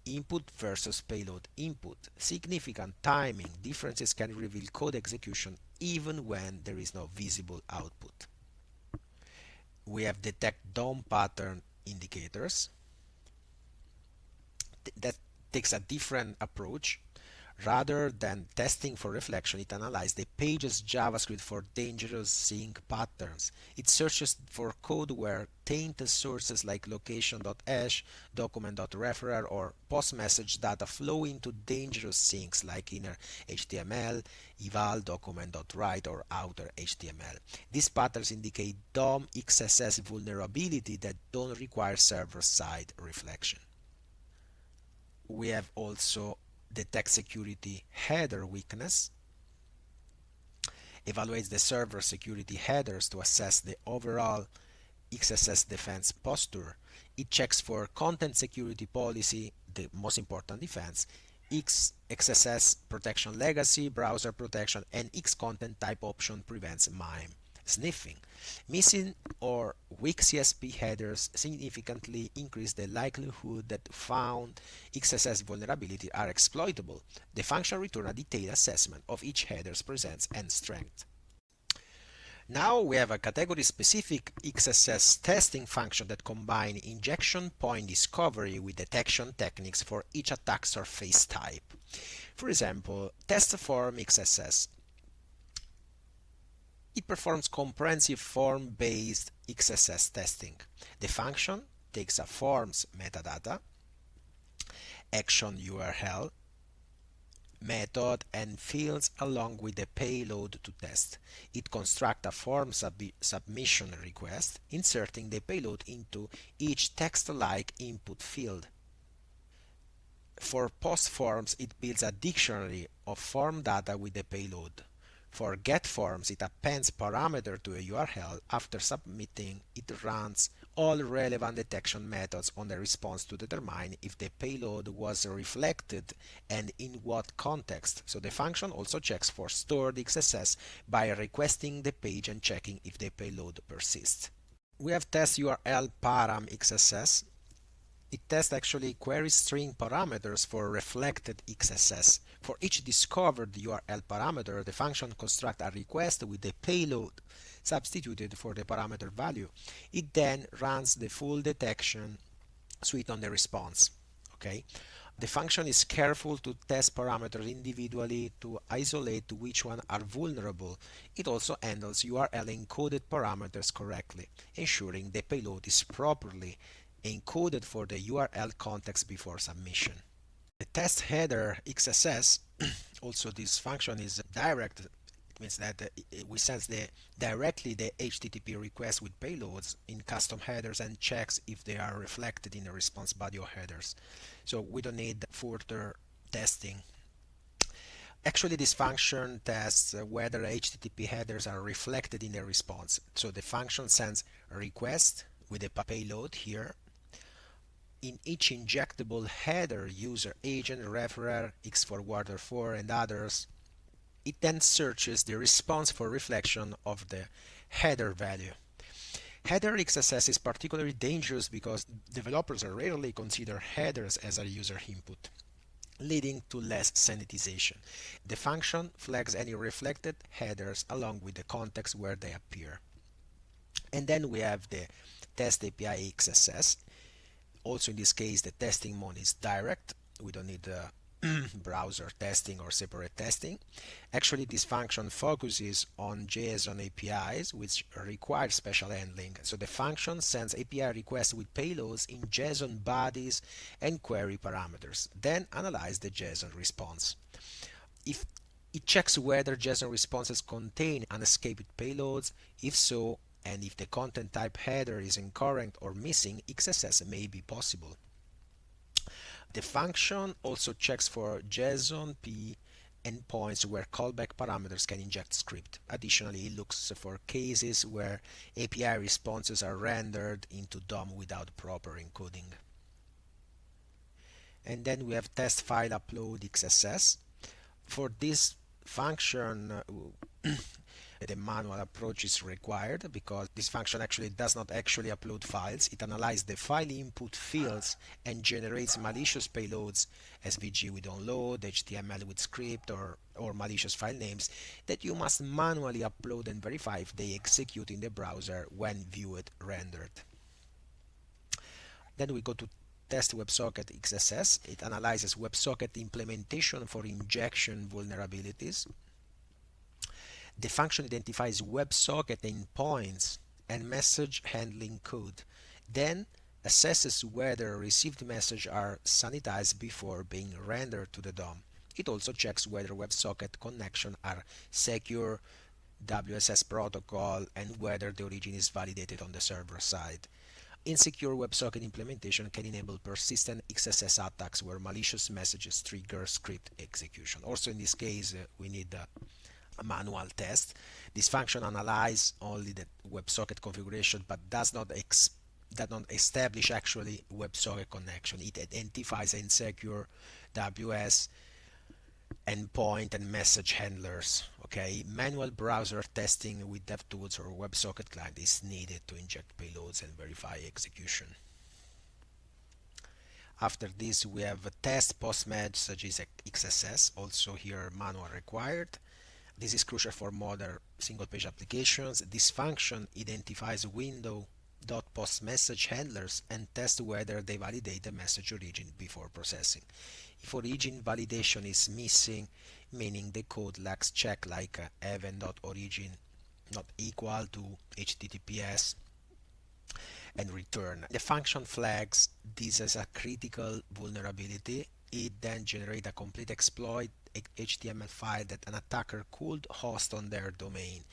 input versus payload input. Significant timing differences can reveal code execution even when there is no visible output. We have detect DOM pattern indicators. That takes a different approach. Rather than testing for reflection, it analyzes the page's JavaScript for dangerous sync patterns. It searches for code where tainted sources like location.hash, document.referrer, or post-message data flow into dangerous syncs like inner HTML, eval, document.write, or outer HTML. These patterns indicate DOM XSS vulnerability that don't require server-side reflection. We have also detect security header weakness, evaluates the server security headers to assess the overall XSS defense posture. It checks for content security policy, the most important defense, XSS protection legacy, browser protection, and X content type option prevents MIME sniffing. Missing or weak CSP headers significantly increase the likelihood that found XSS vulnerabilities are exploitable. The function returns a detailed assessment of each header's presence and strength. Now we have a category-specific XSS testing function that combines injection point discovery with detection techniques for each attack surface type. For example, test form XSS. It performs comprehensive form-based XSS testing. The function takes a form's metadata, action URL, method, and fields along with the payload to test. It constructs a form submission request, inserting the payload into each text-like input field. For post forms, it builds a dictionary of form data with the payload. For get forms, it appends parameter to a URL. After submitting, it runs all relevant detection methods on the response to determine if the payload was reflected and in what context. So the function also checks for stored XSS by requesting the page and checking if the payload persists. We have test URL param XSS. It tests actually query string parameters for reflected XSS. For each discovered URL parameter, the function constructs a request with the payload substituted for the parameter value. It then runs the full detection suite on the response. Okay. The function is careful to test parameters individually to isolate which ones are vulnerable. It also handles URL encoded parameters correctly, ensuring the payload is properly encoded for the URL context before submission. The test header XSS, also this function is direct Means that we send directly the HTTP request with payloads in custom headers and checks if they are reflected in the response body or headers. So we don't need further testing. Actually, this function tests whether HTTP headers are reflected in the response. So the function sends a request with a payload here. In each injectable header, user agent, referrer, xforwarder 4, and others, it then searches the response for reflection of the header value. Header XSS is particularly dangerous because developers rarely consider headers as a user input, leading to less sanitization. The function flags any reflected headers along with the context where they appear. And then we have the test API XSS. Also in this case, the testing mode is direct. We don't need browser testing or separate testing. Actually, this function focuses on JSON APIs, which require special handling. So the function sends API requests with payloads in JSON bodies and query parameters, then analyze the JSON response. If it checks whether JSON responses contain unescaped payloads, if so, and if the content type header is incorrect or missing, XSS may be possible. The function also checks for JSON-P endpoints where callback parameters can inject script. Additionally, it looks for cases where API responses are rendered into DOM without proper encoding. And then we have test file upload XSS. For this function, the manual approach is required because this function actually does not actually upload files. It analyzes the file input fields and generates malicious payloads, SVG with download, HTML with script, or malicious file names that you must manually upload and verify if they execute in the browser when viewed rendered. Then we go to test WebSocket XSS. It analyzes WebSocket implementation for injection vulnerabilities. The function identifies WebSocket endpoints and message handling code, then assesses whether received messages are sanitized before being rendered to the DOM. It also checks whether WebSocket connections are secure, WSS protocol, and whether the origin is validated on the server side. Insecure WebSocket implementation can enable persistent XSS attacks where malicious messages trigger script execution. Also in this case, we need a manual test. This function analyzes only the WebSocket configuration but does not establish actually WebSocket connection. It identifies insecure WS endpoint and message handlers. Okay, manual browser testing with DevTools or WebSocket client is needed to inject payloads and verify execution. After this, we have a test post-messages XSS, also here manual required. This is crucial for modern single-page applications. This function identifies window.postMessage handlers and tests whether they validate the message origin before processing. If origin validation is missing, meaning the code lacks check like event.origin not equal to HTTPS, and return. The function flags this as a critical vulnerability. It then generates a complete exploit HTML file that an attacker could host on their domain.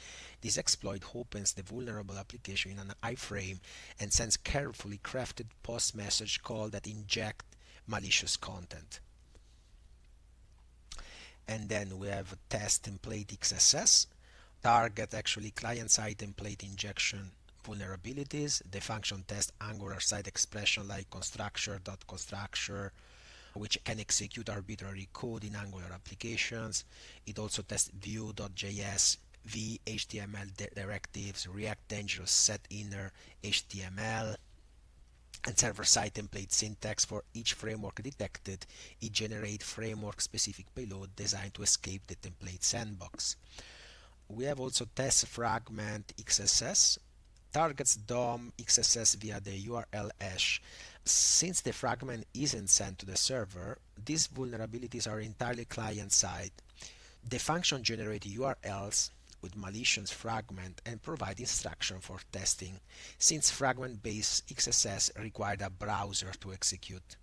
This exploit opens the vulnerable application in an iframe and sends carefully crafted post message call that inject malicious content. And then we have test template XSS. Target actually client-side template injection vulnerabilities. The function tests Angular side expression like constructor.constructor, which can execute arbitrary code in Angular applications. It also tests Vue.js, HTML directives, React dangerous set inner HTML, and server-side template syntax. For each framework detected, it generates framework-specific payload designed to escape the template sandbox. We have also test fragment XSS. Targets DOM XSS via the URL hash. Since the fragment isn't sent to the server, these vulnerabilities are entirely client-side. The function generates URLs with malicious fragment and provide instruction for testing, since fragment-based XSS required a browser to execute.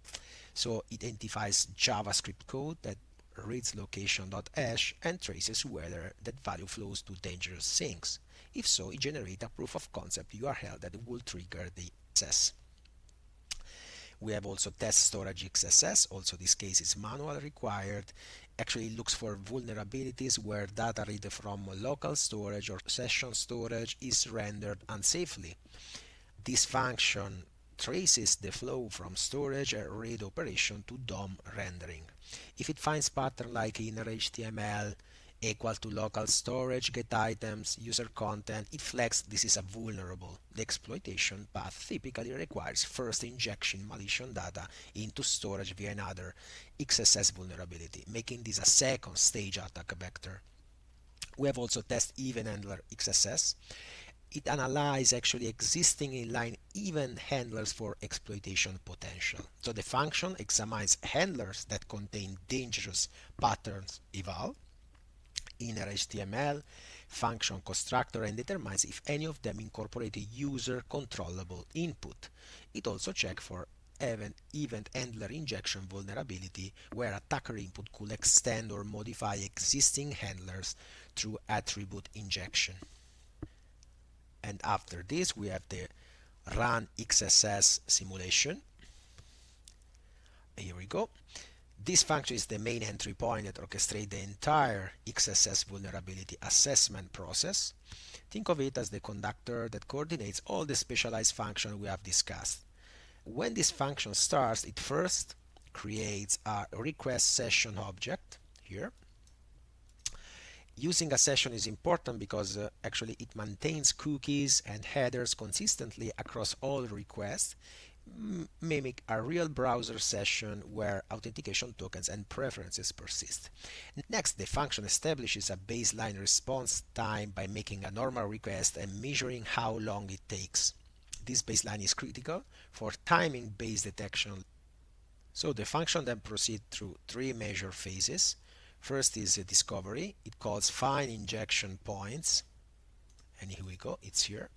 So it identifies JavaScript code that reads location.hash and traces whether that value flows to dangerous sinks. If so, it generates a proof of concept URL that will trigger the access. We have also test storage XSS. Also, this case is manual required. Actually, it looks for vulnerabilities where data read from local storage or session storage is rendered unsafely. This function traces the flow from storage and read operation to DOM rendering. If it finds pattern like inner HTML equal to local storage, get items, user content, it flags this is a vulnerable. The exploitation path typically requires first injection malicious data into storage via another XSS vulnerability, making this a second stage attack vector. We have also test event handler XSS. It analyzes actually existing inline event handlers for exploitation potential. So the function examines handlers that contain dangerous patterns eval, inner HTML, function constructor, and determines if any of them incorporate a user controllable input. It also checks for event handler injection vulnerability where attacker input could extend or modify existing handlers through attribute injection. And after this we have the run XSS simulation. Here we go. This function is the main entry point that orchestrates the entire XSS vulnerability assessment process. Think of it as the conductor that coordinates all the specialized functions we have discussed. When this function starts, it first creates a request session object here. Using a session is important because actually it maintains cookies and headers consistently across all requests, mimic a real browser session where authentication tokens and preferences persist. Next, the function establishes a baseline response time by making a normal request and measuring how long it takes. This baseline is critical for timing-based detection. So the function then proceeds through three major phases. First is a discovery. It calls find injection points, and here we go, it's here,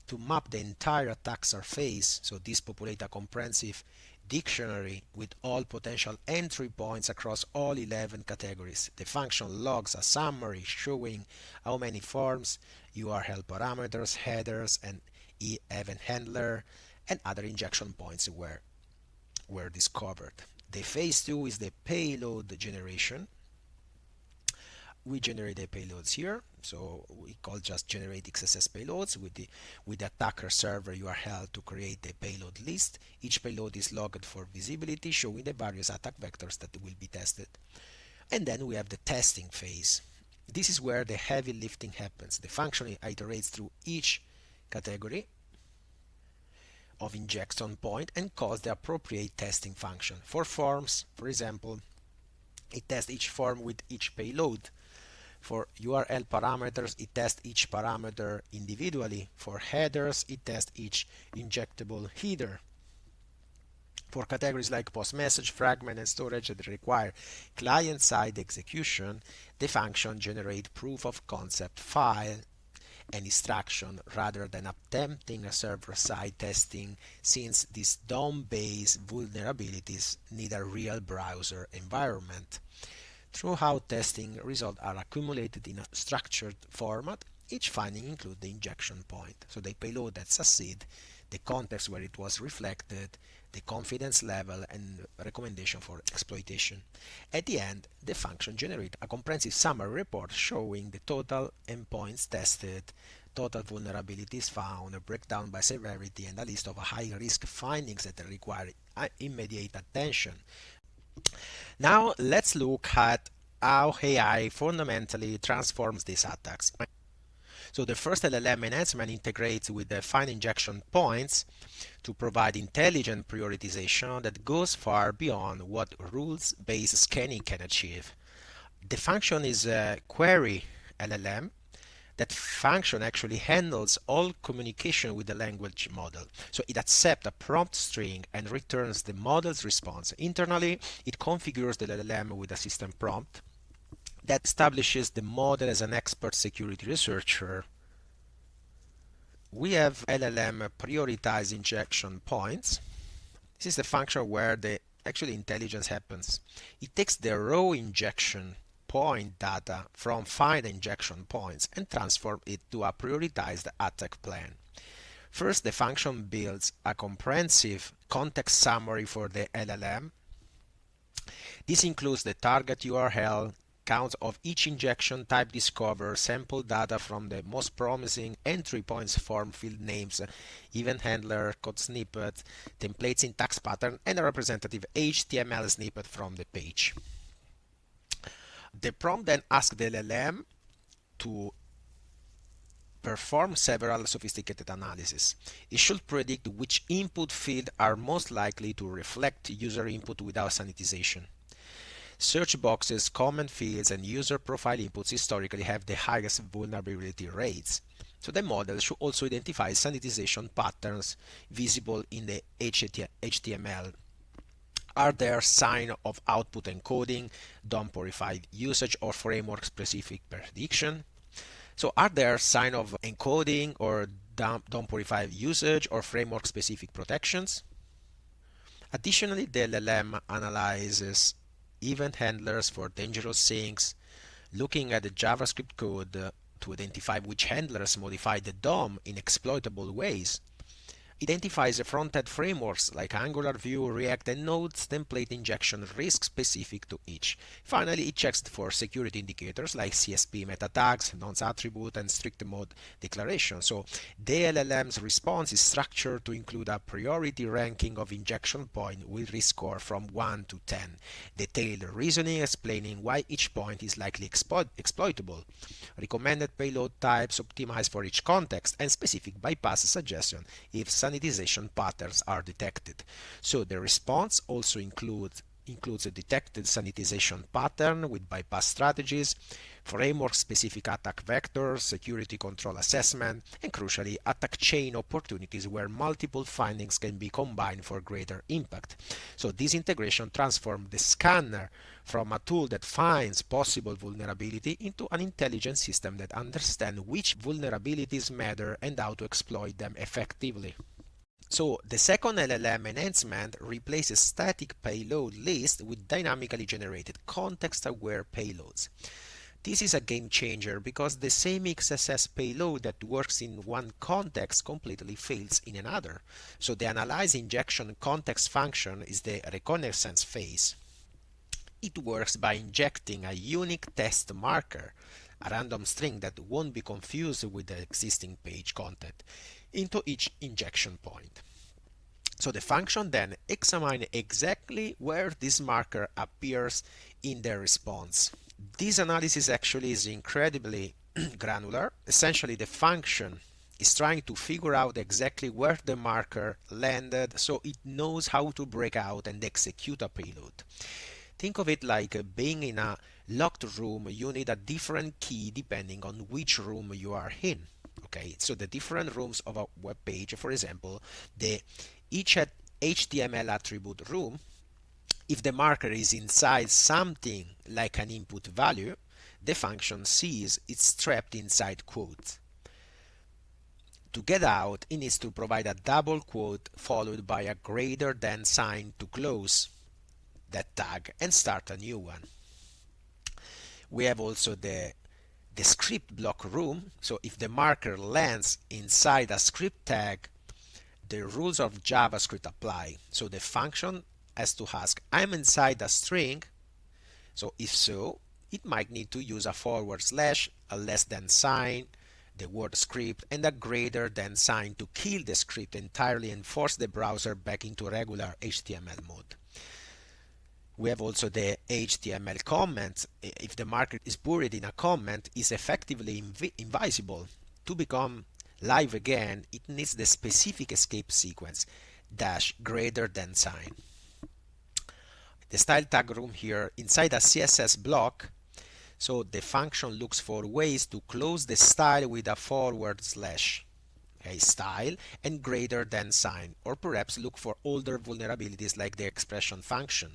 to map the entire attack surface. So this populates a comprehensive dictionary with all potential entry points across all 11 categories. The function logs a summary showing how many forms, URL parameters, headers, and event handler and other injection points were discovered. The phase 2 is the payload generation. We generate the payloads here, so we call just generate XSS payloads with the attacker server URL to create the payload list. Each payload is logged for visibility, showing the various attack vectors that will be tested. And then we have the testing phase. This is where the heavy lifting happens. The function iterates through each category of injection point and calls the appropriate testing function. For forms, for example, it tests each form with each payload. For URL parameters, it tests each parameter individually. For headers, it tests each injectable header. For categories like post message, fragment, and storage that require client-side execution, the function generates proof of concept file and instruction rather than attempting a server-side testing, since these DOM-based vulnerabilities need a real browser environment. Throughout testing, results are accumulated in a structured format. Each finding includes the injection point, so the payload that succeeded, the context where it was reflected, the confidence level, and recommendation for exploitation. At the end, the function generates a comprehensive summary report showing the total endpoints tested, total vulnerabilities found, a breakdown by severity, and a list of high-risk findings that require immediate attention. Now let's look at how AI fundamentally transforms these attacks. So the first LLM enhancement integrates with the find injection points to provide intelligent prioritization that goes far beyond what rules-based scanning can achieve. The function is a query LLM. That function actually handles all communication with the language model. So it accepts a prompt string and returns the model's response. Internally, it configures the LLM with a system prompt that establishes the model as an expert security researcher. We have LLM prioritize injection points. This is the function where the actually intelligence happens. It takes the raw injection point data from find injection points and transform it to a prioritized attack plan. First, the function builds a comprehensive context summary for the LLM. This includes the target URL, count of each injection type discovered, sample data from the most promising entry points, form field names, event handler, code snippet, template syntax pattern, and a representative HTML snippet from the page. The prompt then asks the LLM to perform several sophisticated analysis. It should predict which input fields are most likely to reflect user input without sanitization. Search boxes, comment fields, and user profile inputs historically have the highest vulnerability rates. So the model should also identify sanitization patterns visible in the HTML. Are there signs of output encoding, DOM-purified usage, or framework-specific prediction? So are there signs of encoding or DOM-purified usage or framework-specific protections? Additionally, the LLM analyzes event handlers for dangerous things, looking at the JavaScript code to identify which handlers modify the DOM in exploitable ways. Identifies the front-end frameworks like Angular, Vue, React, and Node's template injection risk specific to each. Finally, it checks for security indicators like CSP meta tags, nonce attribute, and strict mode declaration. So the LLM's response is structured to include a priority ranking of injection point with risk score from 1 to 10, detailed reasoning explaining why each point is likely exploitable, recommended payload types optimized for each context, and specific bypass suggestion if sanitization patterns are detected. So the response also includes a detected sanitization pattern with bypass strategies, framework-specific attack vectors, security control assessment, and crucially, attack chain opportunities where multiple findings can be combined for greater impact. So this integration transforms the scanner from a tool that finds possible vulnerability into an intelligent system that understands which vulnerabilities matter and how to exploit them effectively. So the second LLM enhancement replaces static payload list with dynamically generated context-aware payloads. This is a game changer because the same XSS payload that works in one context completely fails in another. So the analyze injection context function is the reconnaissance phase. It works by injecting a unique test marker, a random string that won't be confused with the existing page content, into each injection point. So the function then examines exactly where this marker appears in the response. This analysis actually is incredibly granular. Essentially, the function is trying to figure out exactly where the marker landed so it knows how to break out and execute a payload. Think of it like being in a locked room. You need a different key depending on which room you are in. Okay, so the different rooms of a web page, for example, each HTML attribute room, if the marker is inside something like an input value, the function sees it's trapped inside quotes. To get out, it needs to provide a double quote followed by a greater than sign to close that tag and start a new one. We have also the script block room. So if the marker lands inside a script tag, the rules of JavaScript apply. So the function has to ask, I'm inside a string. So if so, it might need to use a forward slash, a less than sign, the word script, and a greater than sign to kill the script entirely and force the browser back into regular HTML mode. We have also the HTML comment. If the marker is buried in a comment, is effectively invisible. To become live again, it needs the specific escape sequence dash greater than sign. The style tag room here inside a CSS block. So the function looks for ways to close the style with a forward slash, okay, style, and greater than sign, or perhaps look for older vulnerabilities like the expression function.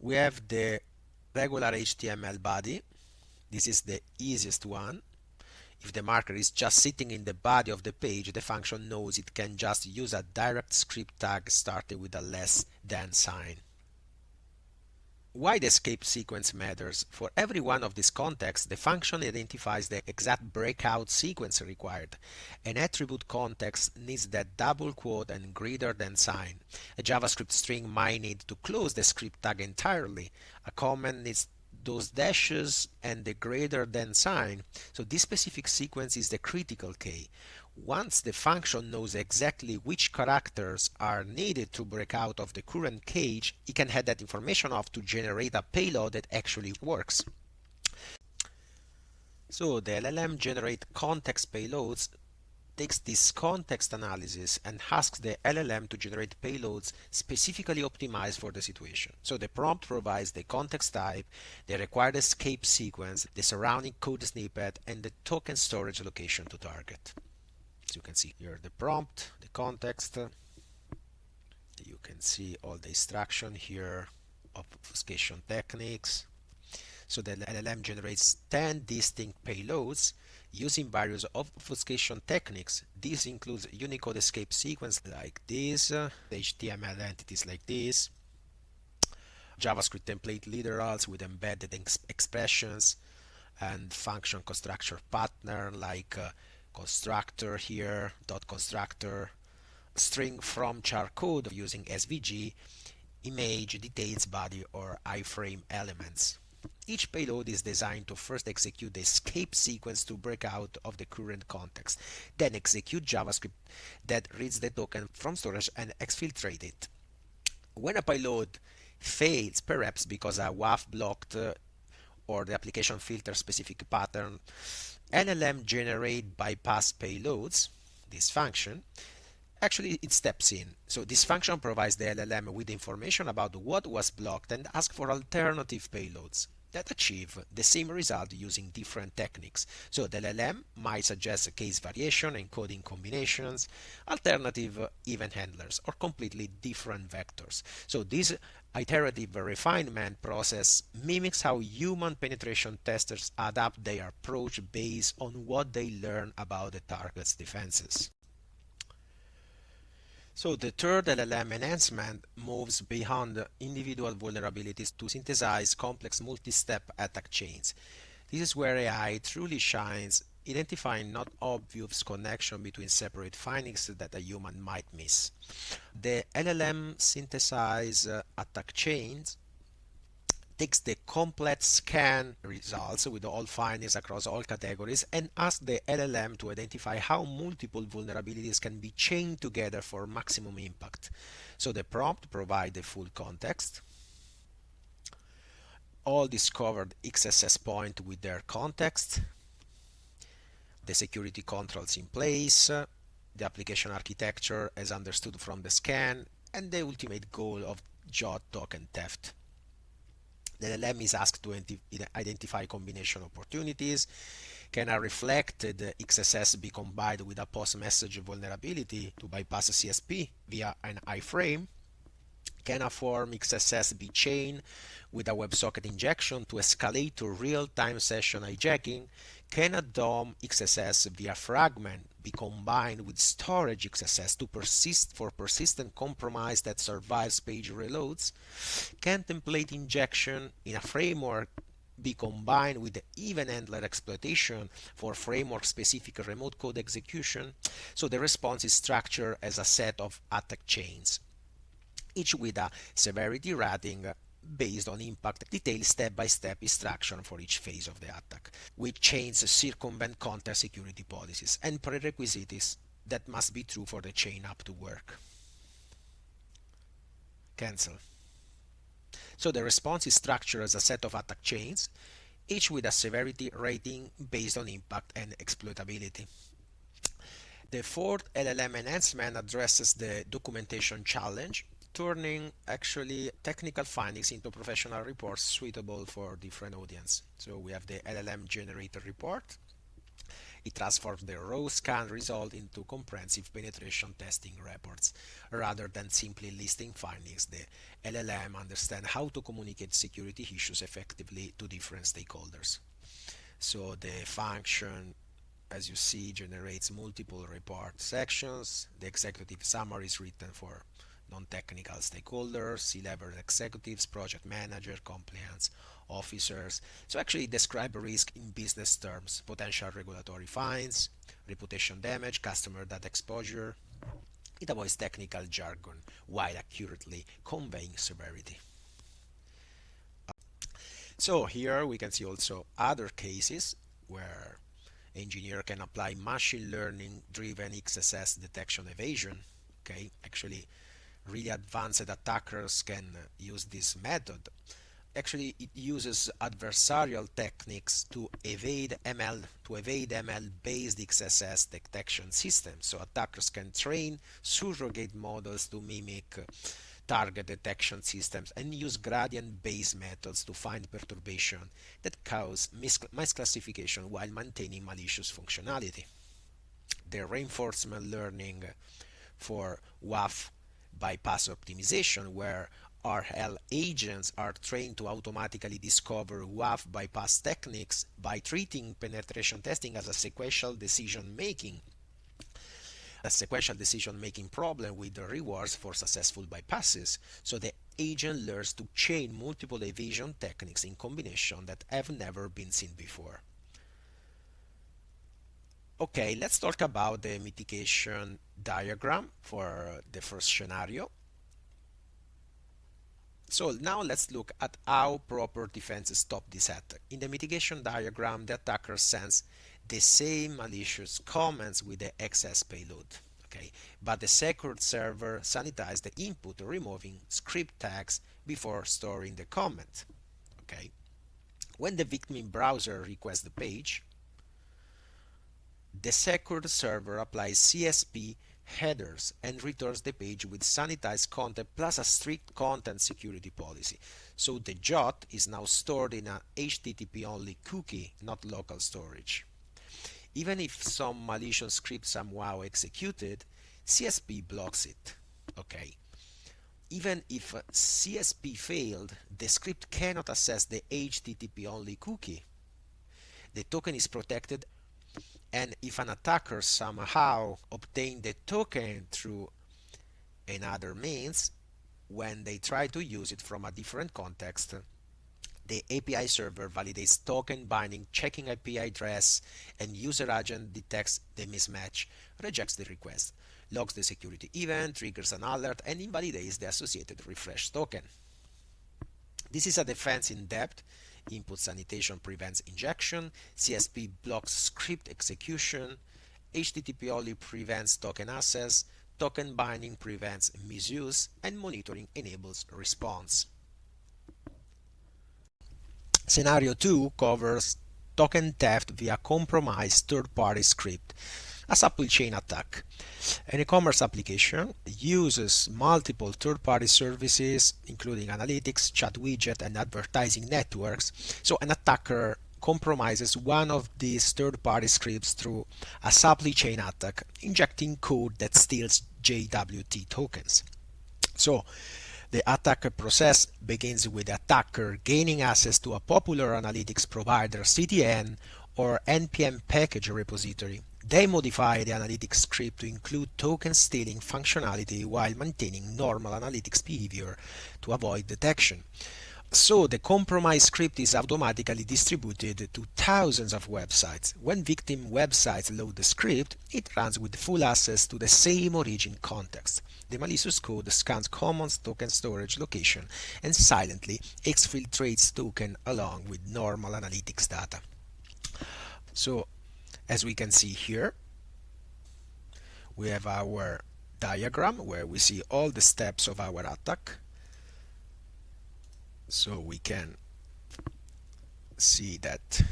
We have the regular HTML body. This is the easiest one. If the marker is just sitting in the body of the page, the function knows it can just use a direct script tag starting with a less than sign. Why the escape sequence matters? For every one of these contexts, the function identifies the exact breakout sequence required. An attribute context needs that double quote and greater than sign. A JavaScript string might need to close the script tag entirely. A comment needs those dashes and the greater than sign. So this specific sequence is the critical key. Once the function knows exactly which characters are needed to break out of the current cage, it can head that information off to generate a payload that actually works. So the LLM generate context payloads takes this context analysis and asks the LLM to generate payloads specifically optimized for the situation. So the prompt provides the context type, the required escape sequence, the surrounding code snippet, and the token storage location to target. So you can see here the prompt, the context. You can see all the instruction here, obfuscation techniques. So the LLM generates 10 distinct payloads using various obfuscation techniques. This includes Unicode escape sequence like this, HTML entities like this, JavaScript template literals with embedded expressions, and function constructor pattern like constructor here, dot constructor, string from char code using SVG, image, details, body, or iframe elements. Each payload is designed to first execute the escape sequence to break out of the current context, then execute JavaScript that reads the token from storage and exfiltrate it. When a payload fails, perhaps because a WAF blocked or the application filter specific pattern, LLM generate bypass payloads, this function, actually it steps in. So this function provides the LLM with information about what was blocked and asks for alternative payloads that achieve the same result using different techniques. So the LLM might suggest a case variation, encoding combinations, alternative event handlers, or completely different vectors. So this iterative refinement process mimics how human penetration testers adapt their approach based on what they learn about the target's defenses. So the third LLM enhancement moves beyond individual vulnerabilities to synthesize complex multi-step attack chains. This is where AI truly shines, identifying not obvious connection between separate findings that a human might miss. The LLM synthesize attack chains takes the complete scan results with all findings across all categories and asks the LLM to identify how multiple vulnerabilities can be chained together for maximum impact. So the prompt provides the full context, all discovered XSS points with their context, the security controls in place, the application architecture as understood from the scan, and the ultimate goal of JWT token theft. The LLM is asked to identify combination opportunities. Can a reflected XSS be combined with a post-message vulnerability to bypass a CSP via an iframe? Can a form XSS be chained with a WebSocket injection to escalate to real-time session hijacking? Can a DOM XSS via Fragment be combined with storage XSS to persistent compromise that survives page reloads? Can template injection in a framework be combined with the event handler exploitation for framework-specific remote code execution? So the response is structured as a set of attack chains, each with a severity rating based on impact, detailed step-by-step instruction for each phase of the attack, with chains circumvent context security policies and prerequisites that must be true for the chain up to work. Cancel. So the response is structured as a set of attack chains, each with a severity rating based on impact and exploitability. The fourth LLM enhancement addresses the documentation challenge, turning actually technical findings into professional reports suitable for different audience. So we have the LLM generated report. It transforms the raw scan result into comprehensive penetration testing reports. Rather than simply listing findings, the LLM understands how to communicate security issues effectively to different stakeholders. So the function as you see, generates multiple report sections. The executive summary is written for non-technical stakeholders, C-level executives, project manager, compliance officers. So actually describe risk in business terms: potential regulatory fines, reputation damage, customer data exposure. It avoids technical jargon while accurately conveying severity. So here we can see also other cases where engineer can apply machine learning driven XSS detection evasion. Okay, actually really advanced attackers can use this method. Actually, it uses adversarial techniques to evade ML based XSS detection systems. So attackers can train surrogate models to mimic target detection systems and use gradient based methods to find perturbation that cause misclassification while maintaining malicious functionality. The reinforcement learning for WAF bypass optimization, where RL agents are trained to automatically discover WAF bypass techniques by treating penetration testing as a sequential decision making problem with the rewards for successful bypasses. So the agent learns to chain multiple evasion techniques in combination that have never been seen before. Okay, let's talk about the mitigation diagram for the first scenario. So now let's look at how proper defenses stop this attack. In the mitigation diagram, the attacker sends the same malicious comments with the XS payload. Okay, but the secured server sanitizes the input, removing script tags before storing the comment. Okay, when the victim browser requests the page, the secured server applies CSP headers and returns the page with sanitized content plus a strict content security policy. So the JWT is now stored in a HttpOnly cookie, not local storage. Even if some malicious script somehow executed, CSP blocks it. Okay. Even if CSP failed, the script cannot access the HttpOnly cookie. The token is protected, and if an attacker somehow obtained the token through another means, when they try to use it from a different context, the API server validates token binding, checking IP address, and user agent detects the mismatch, rejects the request, logs the security event, triggers an alert, and invalidates the associated refresh token. This is a defense in depth. Input sanitation prevents injection, CSP blocks script execution, HttpOnly prevents token access, token binding prevents misuse, and monitoring enables response. Scenario 2 covers token theft via compromised third-party script, a supply chain attack. An e-commerce application uses multiple third-party services, including analytics, chat widget, and advertising networks. So an attacker compromises one of these third-party scripts through a supply chain attack, injecting code that steals JWT tokens. So the attack process begins with the attacker gaining access to a popular analytics provider CDN or NPM package repository. They modify the analytics script to include token stealing functionality while maintaining normal analytics behavior to avoid detection. So the compromised script is automatically distributed to thousands of websites. When victim websites load the script, it runs with full access to the same origin context. The malicious code scans common token storage location and silently exfiltrates token along with normal analytics data. So as we can see here, we have our diagram where we see all the steps of our attack. So we can see that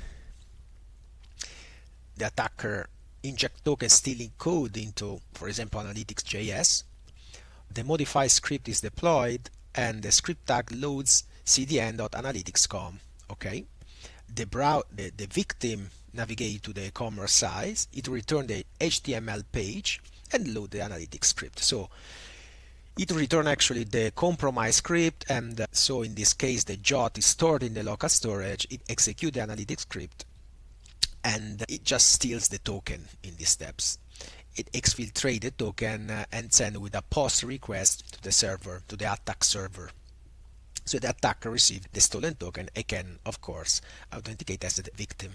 the attacker injects token stealing code into, for example, analytics.js. The modified script is deployed and the script tag loads cdn.analytics.com. Okay, the victim navigates to the e-commerce site, it returns the HTML page and load the analytics script. So it returns actually the compromised script, and so in this case the JWT is stored in the local storage. It executes the analytics script and it just steals the token in these steps. It exfiltrates the token and sends with a post request to the server, to the attack server. So the attacker receives the stolen token and can, of course, authenticate as the victim.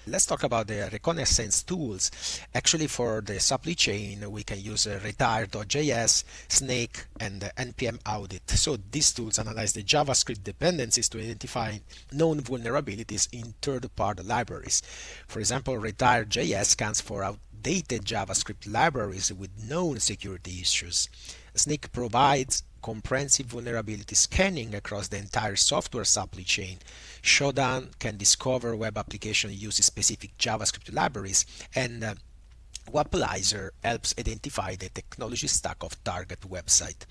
Let's talk about the reconnaissance tools. Actually, for the supply chain, we can use retire.js, Snake, and npm audit. So these tools analyze the JavaScript dependencies to identify known vulnerabilities in third-party libraries. For example, retire.js scans for outdated JavaScript libraries with known security issues. Snake provides comprehensive vulnerability scanning across the entire software supply chain. Shodan can discover web applications using specific JavaScript libraries, and Wapalizer helps identify the technology stack of target website.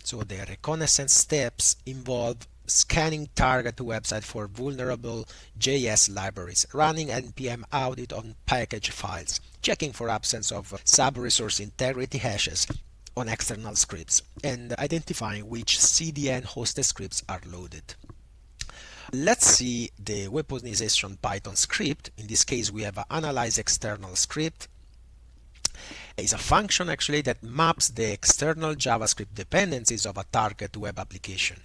So the reconnaissance steps involve scanning target website for vulnerable JS libraries, running npm audit on package files, checking for absence of sub-resource integrity hashes on external scripts, and identifying which CDN hosted scripts are loaded. Let's see the weaponization Python script. In this case, we have an analyze external script. It's a function actually that maps the external JavaScript dependencies of a target web application.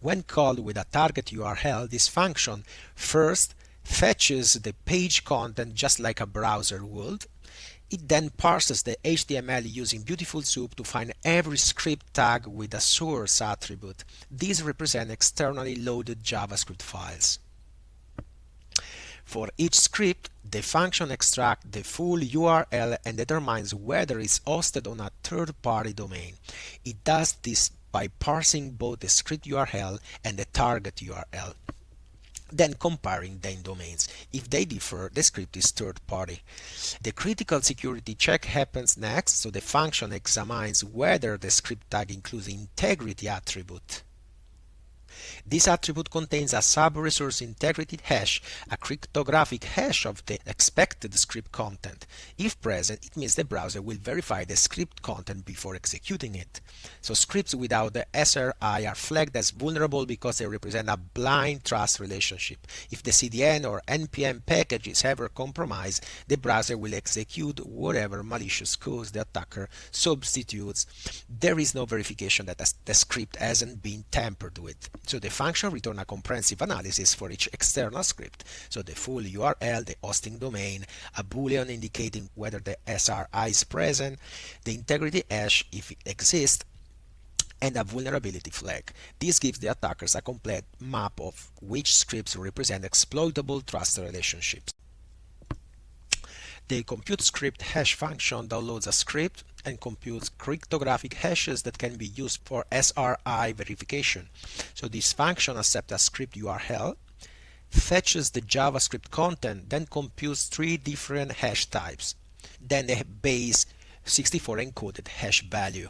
When called with a target URL, this function first fetches the page content just like a browser would. It then parses the HTML using Beautiful Soup to find every script tag with a source attribute. These represent externally loaded JavaScript files. For each script, the function extracts the full URL and determines whether it's hosted on a third-party domain. It does this by parsing both the script URL and the target URL, then comparing them domains. If they differ, the script is third party. The critical security check happens next, so the function examines whether the script tag includes integrity attribute. This attribute contains a sub-resource integrity hash, a cryptographic hash of the expected script content. If present, it means the browser will verify the script content before executing it. So scripts without the SRI are flagged as vulnerable because they represent a blind trust relationship. If the CDN or NPM package is ever compromised, the browser will execute whatever malicious code the attacker substitutes. There is no verification that the script hasn't been tampered with. So the function returns a comprehensive analysis for each external script. So the full URL, the hosting domain, a boolean indicating whether the SRI is present, the integrity hash if it exists, and a vulnerability flag. This gives the attackers a complete map of which scripts represent exploitable trust relationships. The compute script hash function downloads a script and computes cryptographic hashes that can be used for SRI verification. So this function accepts a script URL, fetches the JavaScript content, then computes 3 different hash types, then the base 64 encoded hash value.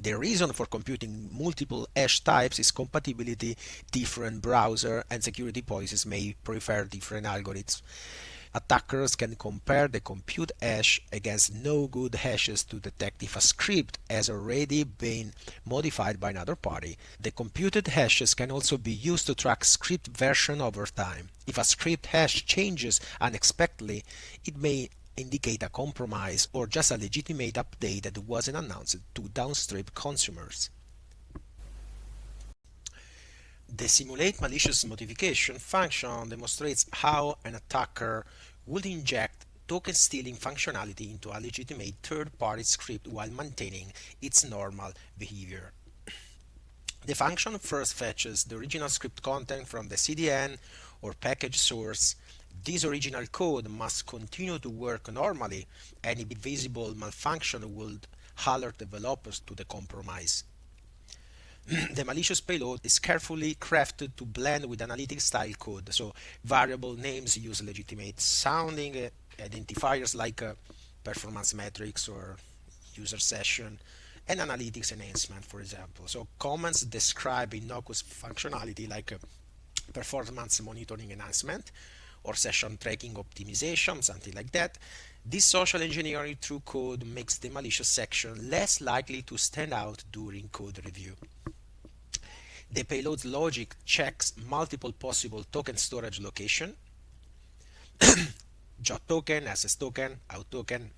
The reason for computing multiple hash types is compatibility. Different browser and security policies may prefer different algorithms. Attackers can compare the compute hash against no-good hashes to detect if a script has already been modified by another party. The computed hashes can also be used to track script version over time. If a script hash changes unexpectedly, it may indicate a compromise or just a legitimate update that wasn't announced to downstream consumers. The simulate malicious modification function demonstrates how an attacker would inject token stealing functionality into a legitimate third-party script while maintaining its normal behavior. The function first fetches the original script content from the CDN or package source. This original code must continue to work normally. Any visible malfunction would alert developers to the compromise. The malicious payload is carefully crafted to blend with analytic style code, so variable names use legitimate sounding identifiers like performance metrics or user session, and analytics enhancement, for example. So comments describe innocuous functionality like performance monitoring enhancement or session tracking optimization, something like that. This social engineering through code makes the malicious section less likely to stand out during code review. The payload logic checks multiple possible token storage location, JWT token, SS token, out token,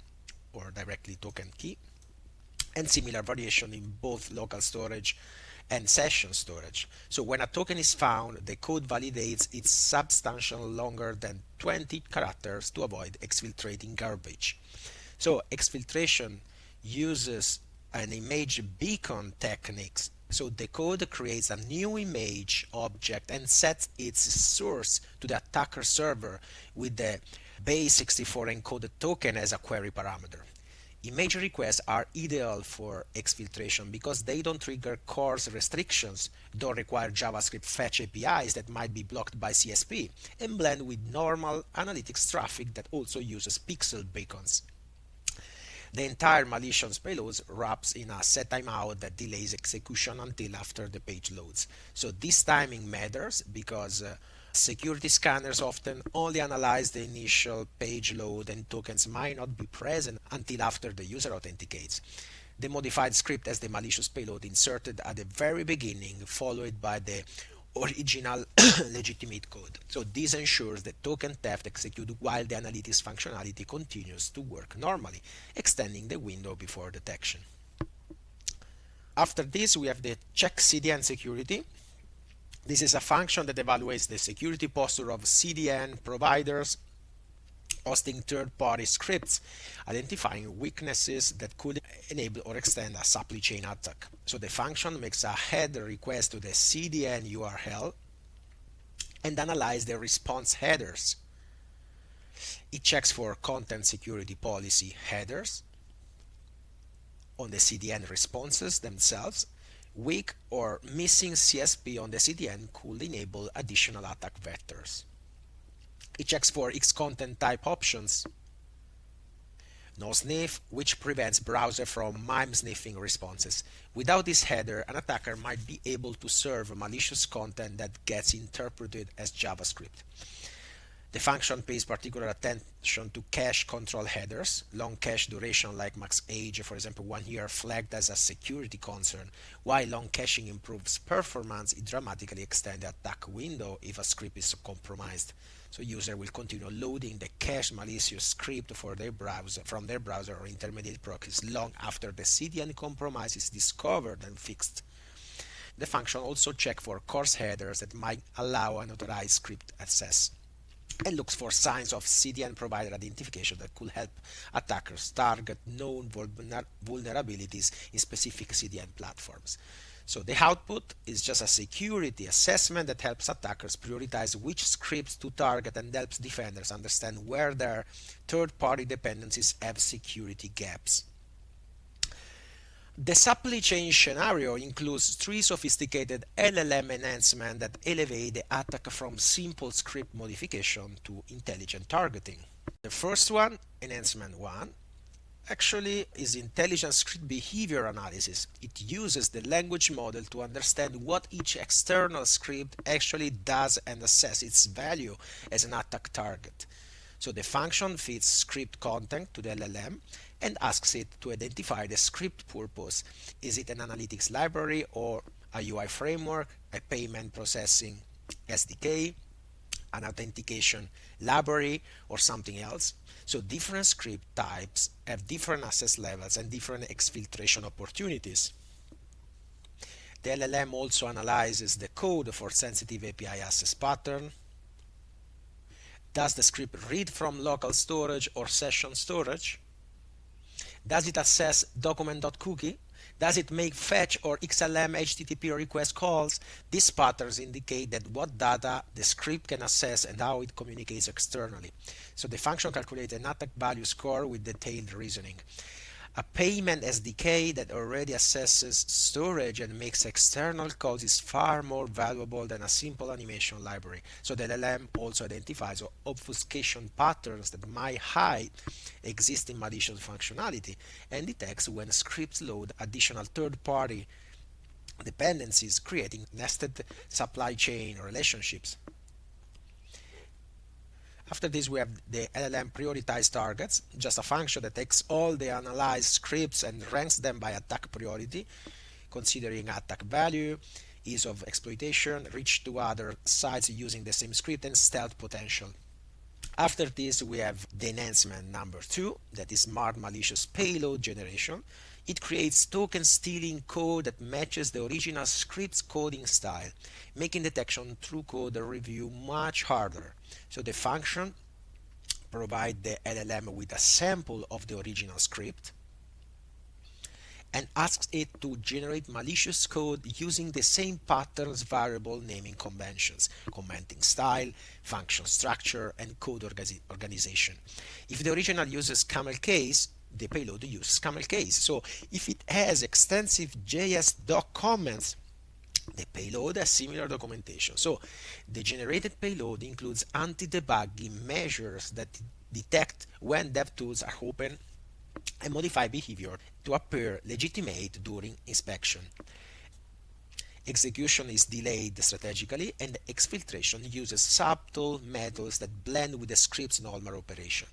or directly token key, and similar variation in both local storage and session storage. So when a token is found, the code validates it's substantial longer than 20 characters to avoid exfiltrating garbage. So exfiltration uses an image beacon techniques. So the code creates a new image object and sets its source to the attacker server with the base64 encoded token as a query parameter. Image requests are ideal for exfiltration because they don't trigger CORS restrictions, don't require JavaScript fetch APIs that might be blocked by CSP, and blend with normal analytics traffic that also uses pixel beacons. The entire malicious payload wraps in a set timeout that delays execution until after the page loads. So this timing matters because security scanners often only analyze the initial page load and tokens might not be present until after the user authenticates. The modified script has the malicious payload inserted at the very beginning, followed by the original legitimate code. So this ensures that token theft executes while the analytics functionality continues to work normally, extending the window before detection. After this, we have the check CDN security. This is a function that evaluates the security posture of CDN providers hosting third-party scripts, identifying weaknesses that could enable or extend a supply chain attack. So the function makes a header request to the CDN URL and analyzes the response headers. It checks for content security policy headers on the CDN responses themselves. Weak or missing CSP on the CDN could enable additional attack vectors. It checks for X content type options. No sniff, which prevents browser from MIME sniffing responses. Without this header, an attacker might be able to serve malicious content that gets interpreted as JavaScript. The function pays particular attention to cache control headers. Long cache duration like max age, for example 1 year, flagged as a security concern. While long caching improves performance, it dramatically extends the attack window if a script is compromised. So user will continue loading the cached malicious script from their browser or intermediate proxies long after the CDN compromise is discovered and fixed. The function also checks for CORS headers that might allow unauthorized script access, and looks for signs of CDN provider identification that could help attackers target known vulnerabilities in specific CDN platforms. So the output is just a security assessment that helps attackers prioritize which scripts to target and helps defenders understand where their third-party dependencies have security gaps. The supply chain scenario includes 3 sophisticated LLM enhancements that elevate the attack from simple script modification to intelligent targeting. The first one, Enhancement 1, actually is intelligent script behavior analysis. It uses the language model to understand what each external script actually does and assess its value as an attack target. So the function feeds script content to the LLM and asks it to identify the script purpose. Is it an analytics library or a UI framework, a payment processing SDK, an authentication library, or something else? So different script types have different access levels and different exfiltration opportunities. The LLM also analyzes the code for sensitive API access pattern. Does the script read from local storage or session storage? Does it access document.cookie? Does it make fetch or XLM HTTP request calls? These patterns indicate that what data the script can access and how it communicates externally. So the function calculates an attack value score with detailed reasoning. A payment SDK that already assesses storage and makes external calls is far more valuable than a simple animation library. So the LLM also identifies obfuscation patterns that might hide existing malicious functionality and detects when scripts load additional third-party dependencies, creating nested supply chain relationships. After this, we have the LLM prioritized targets, just a function that takes all the analyzed scripts and ranks them by attack priority, considering attack value. ease of exploitation, reach to other sites using the same script, and stealth potential. After this, we have the enhancement number 2, that is smart malicious payload generation. It creates token stealing code that matches the original script's coding style, making detection through code review much harder. So the function provides the LLM with a sample of the original script and asks it to generate malicious code using the same patterns, variable naming conventions, commenting style, function structure, and code organization. If the original uses camel case, the payload uses camel case. So if it has extensive JS doc comments, the payload has similar documentation. So the generated payload includes anti-debugging measures that detect when DevTools are open and modify behavior to appear legitimate during inspection. Execution is delayed strategically, and exfiltration uses subtle methods that blend with the script's normal operation.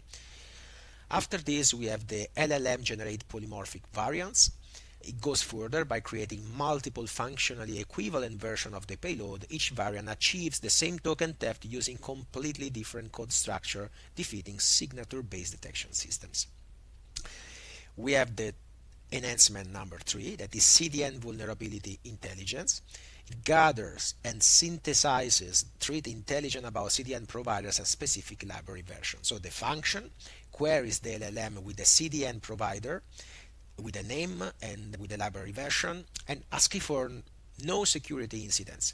After this, we have the LLM generate polymorphic variants. It goes further by creating multiple functionally equivalent versions of the payload. Each variant achieves the same token theft using completely different code structure, defeating signature-based detection systems. We have the enhancement number 3, that is CDN vulnerability intelligence. It gathers and synthesizes threat intelligence about CDN providers and specific library version. So the function queries the LLM with the CDN provider, with a name and with the library version, and asking for no security incidents,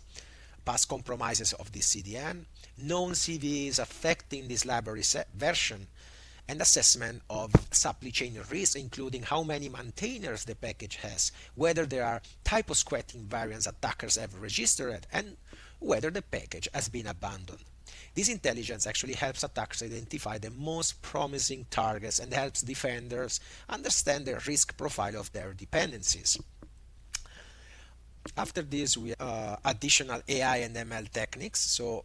past compromises of this CDN, known CVEs affecting this library version, and assessment of supply chain risks, including how many maintainers the package has, whether there are typo-squatting variants attackers have registered, and whether the package has been abandoned. This intelligence actually helps attackers identify the most promising targets and helps defenders understand the risk profile of their dependencies. After this, we have additional AI and ML techniques. So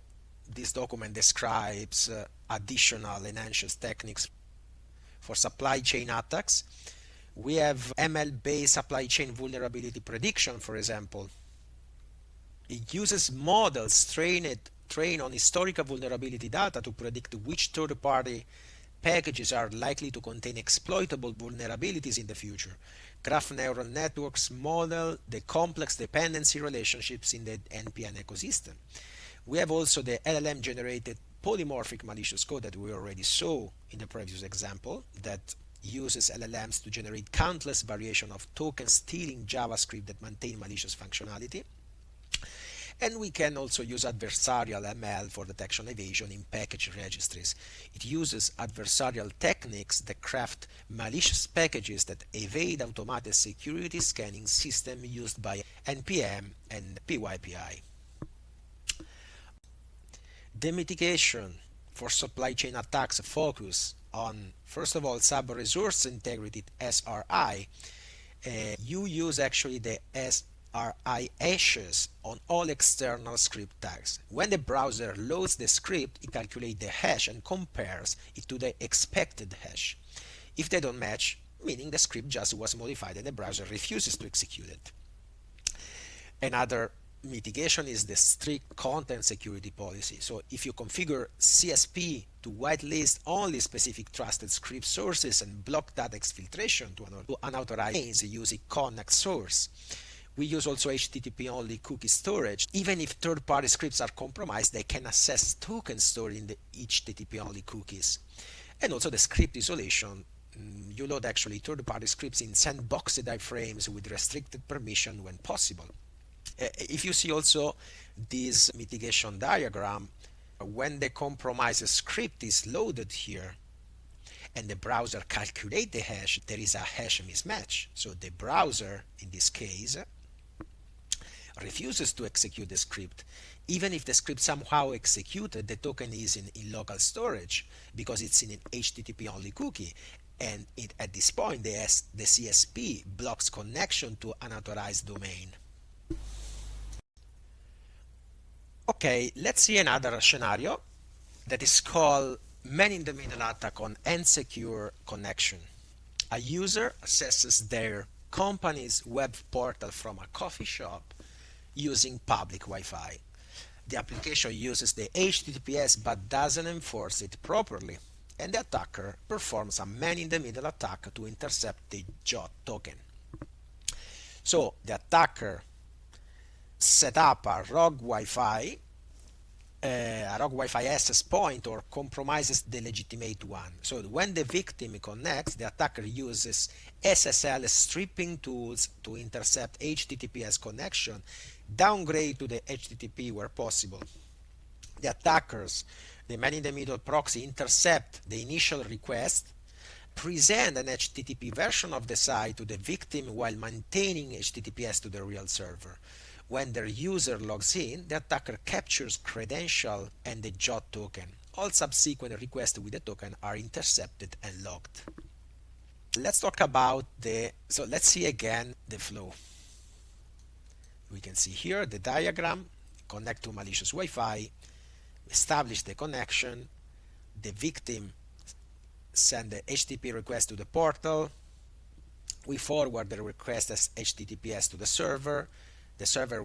this document describes additional enhanced techniques for supply chain attacks. We have ML-based supply chain vulnerability prediction, for example. It uses models trained on historical vulnerability data to predict which third-party packages are likely to contain exploitable vulnerabilities in the future. Graph neural networks model the complex dependency relationships in the NPN ecosystem. We have also the LLM-generated polymorphic malicious code that we already saw in the previous example, that uses LLMs to generate countless variations of token stealing JavaScript that maintain malicious functionality. And we can also use adversarial ML for detection evasion in package registries. It uses adversarial techniques that craft malicious packages that evade automated security scanning system used by NPM and PYPI. The mitigation for supply chain attacks focus on, first of all, sub-resource integrity, SRI. You use actually the SRI hashes on all external script tags. When the browser loads the script, it calculates the hash and compares it to the expected hash. If they don't match, meaning the script just was modified and the browser refuses to execute it. Another mitigation is the strict content security policy. So if you configure CSP to whitelist only specific trusted script sources and block data exfiltration to unauthorized lanes using connect source. We use also HttpOnly cookie storage. Even if third-party scripts are compromised, they can access tokens stored in the HttpOnly cookies. And also the script isolation. You load actually third-party scripts in sandboxed iframes with restricted permission when possible. If you see also this mitigation diagram, when the compromised script is loaded here and the browser calculates the hash, there is a hash mismatch. So the browser, in this case, refuses to execute the script. Even if the script somehow executed, the token is in local storage because it's in an HTTP-only cookie. And at this point, the CSP blocks connection to unauthorized domain. Okay, let's see another scenario that is called man-in-the-middle attack on insecure connection. A user accesses their company's web portal from a coffee shop using public Wi-Fi. The application uses the HTTPS but doesn't enforce it properly, and the attacker performs a man-in-the-middle attack to intercept the JWT token. So the attacker set up a rogue Wi-Fi access point, or compromises the legitimate one. So when the victim connects, the attacker uses SSL stripping tools to intercept HTTPS connection, downgrade to the HTTP where possible. The attackers, the man-in-the-middle proxy, intercept the initial request, present an HTTP version of the site to the victim while maintaining HTTPS to the real server. When the user logs in, the attacker captures credential and the JWT token. All subsequent requests with the token are intercepted and logged. Let's talk about let's see again the flow. We can see here the diagram: connect to malicious Wi-Fi, establish the connection, the victim send the HTTP request to the portal, we forward the request as HTTPS to the server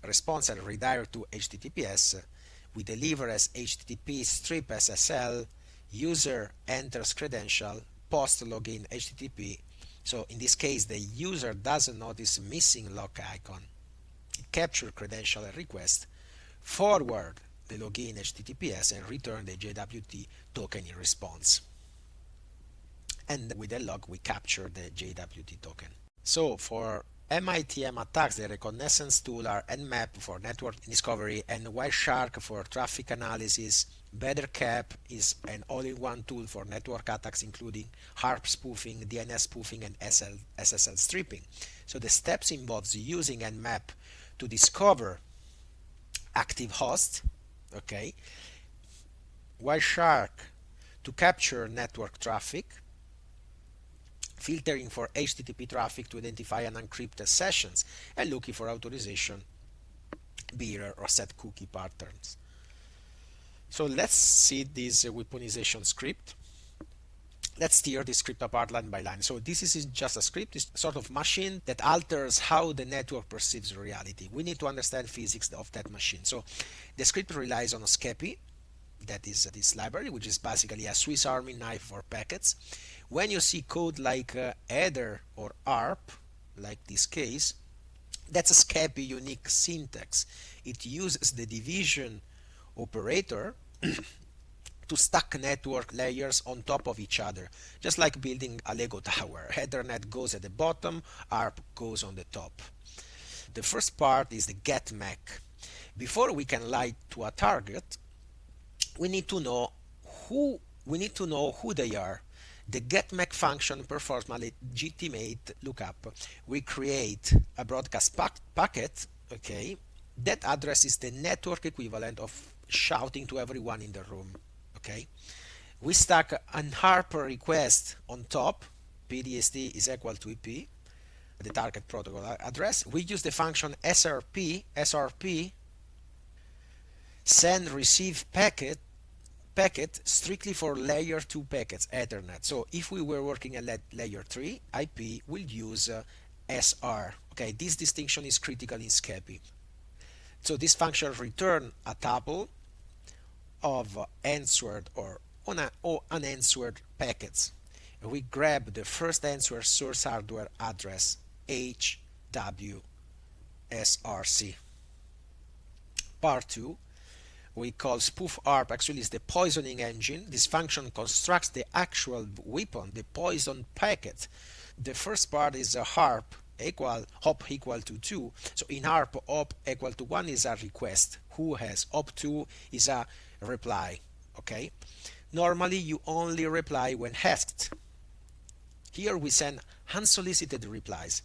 responds and redirect to HTTPS, we deliver as HTTP strip SSL, user enters credential, post login HTTP. So in this case the user doesn't notice missing lock icon. It captures credential and request, forward the login HTTPS and return the JWT token in response. And with the log we capture the JWT token. So for MITM attacks, the reconnaissance tools are Nmap for network discovery and Wireshark for traffic analysis. BetterCap is an all-in-one tool for network attacks, including HARP spoofing, DNS spoofing, and SSL stripping. So the steps involves using Nmap to discover active hosts, okay, Wireshark to capture network traffic, filtering for HTTP traffic to identify and unencrypt sessions, and looking for authorization, bearer, or set cookie patterns. So let's see this weaponization script. Let's tear this script apart line by line. So this is just a script, it's sort of machine that alters how the network perceives reality. We need to understand physics of that machine. So the script relies on Skepi, that is this library, which is basically a Swiss Army knife for packets. When you see code like header or ARP, like this case, that's a Skepi unique syntax. It uses the division operator to stack network layers on top of each other, just like building a Lego tower. Ethernet goes at the bottom, ARP goes on the top. The first part is the get MAC. Before we can lie to a target, we need to know who they are. The getMAC function performs a legitimate lookup. We create a broadcast packet, okay, that addresses the network equivalent of shouting to everyone in the room, okay. We stack an ARP request on top, PDST is equal to EP, the target protocol address. We use the function SRP send receive packet strictly for layer 2 packets, Ethernet. So if we were working at layer 3 IP, we'll use SR. Okay, this distinction is critical in Skepi. So this function return a tuple of answered or unanswered packets. We grab the first answered source hardware address HWSRC. Part 2 we call spoof ARP, actually is the poisoning engine. This function constructs the actual weapon, the poison packet. The first part is a HARP hop equal to 2. So in HARP, hop equal to 1 is a request. Who has hop 2 is a reply. Okay. Normally you only reply when asked. Here we send unsolicited replies.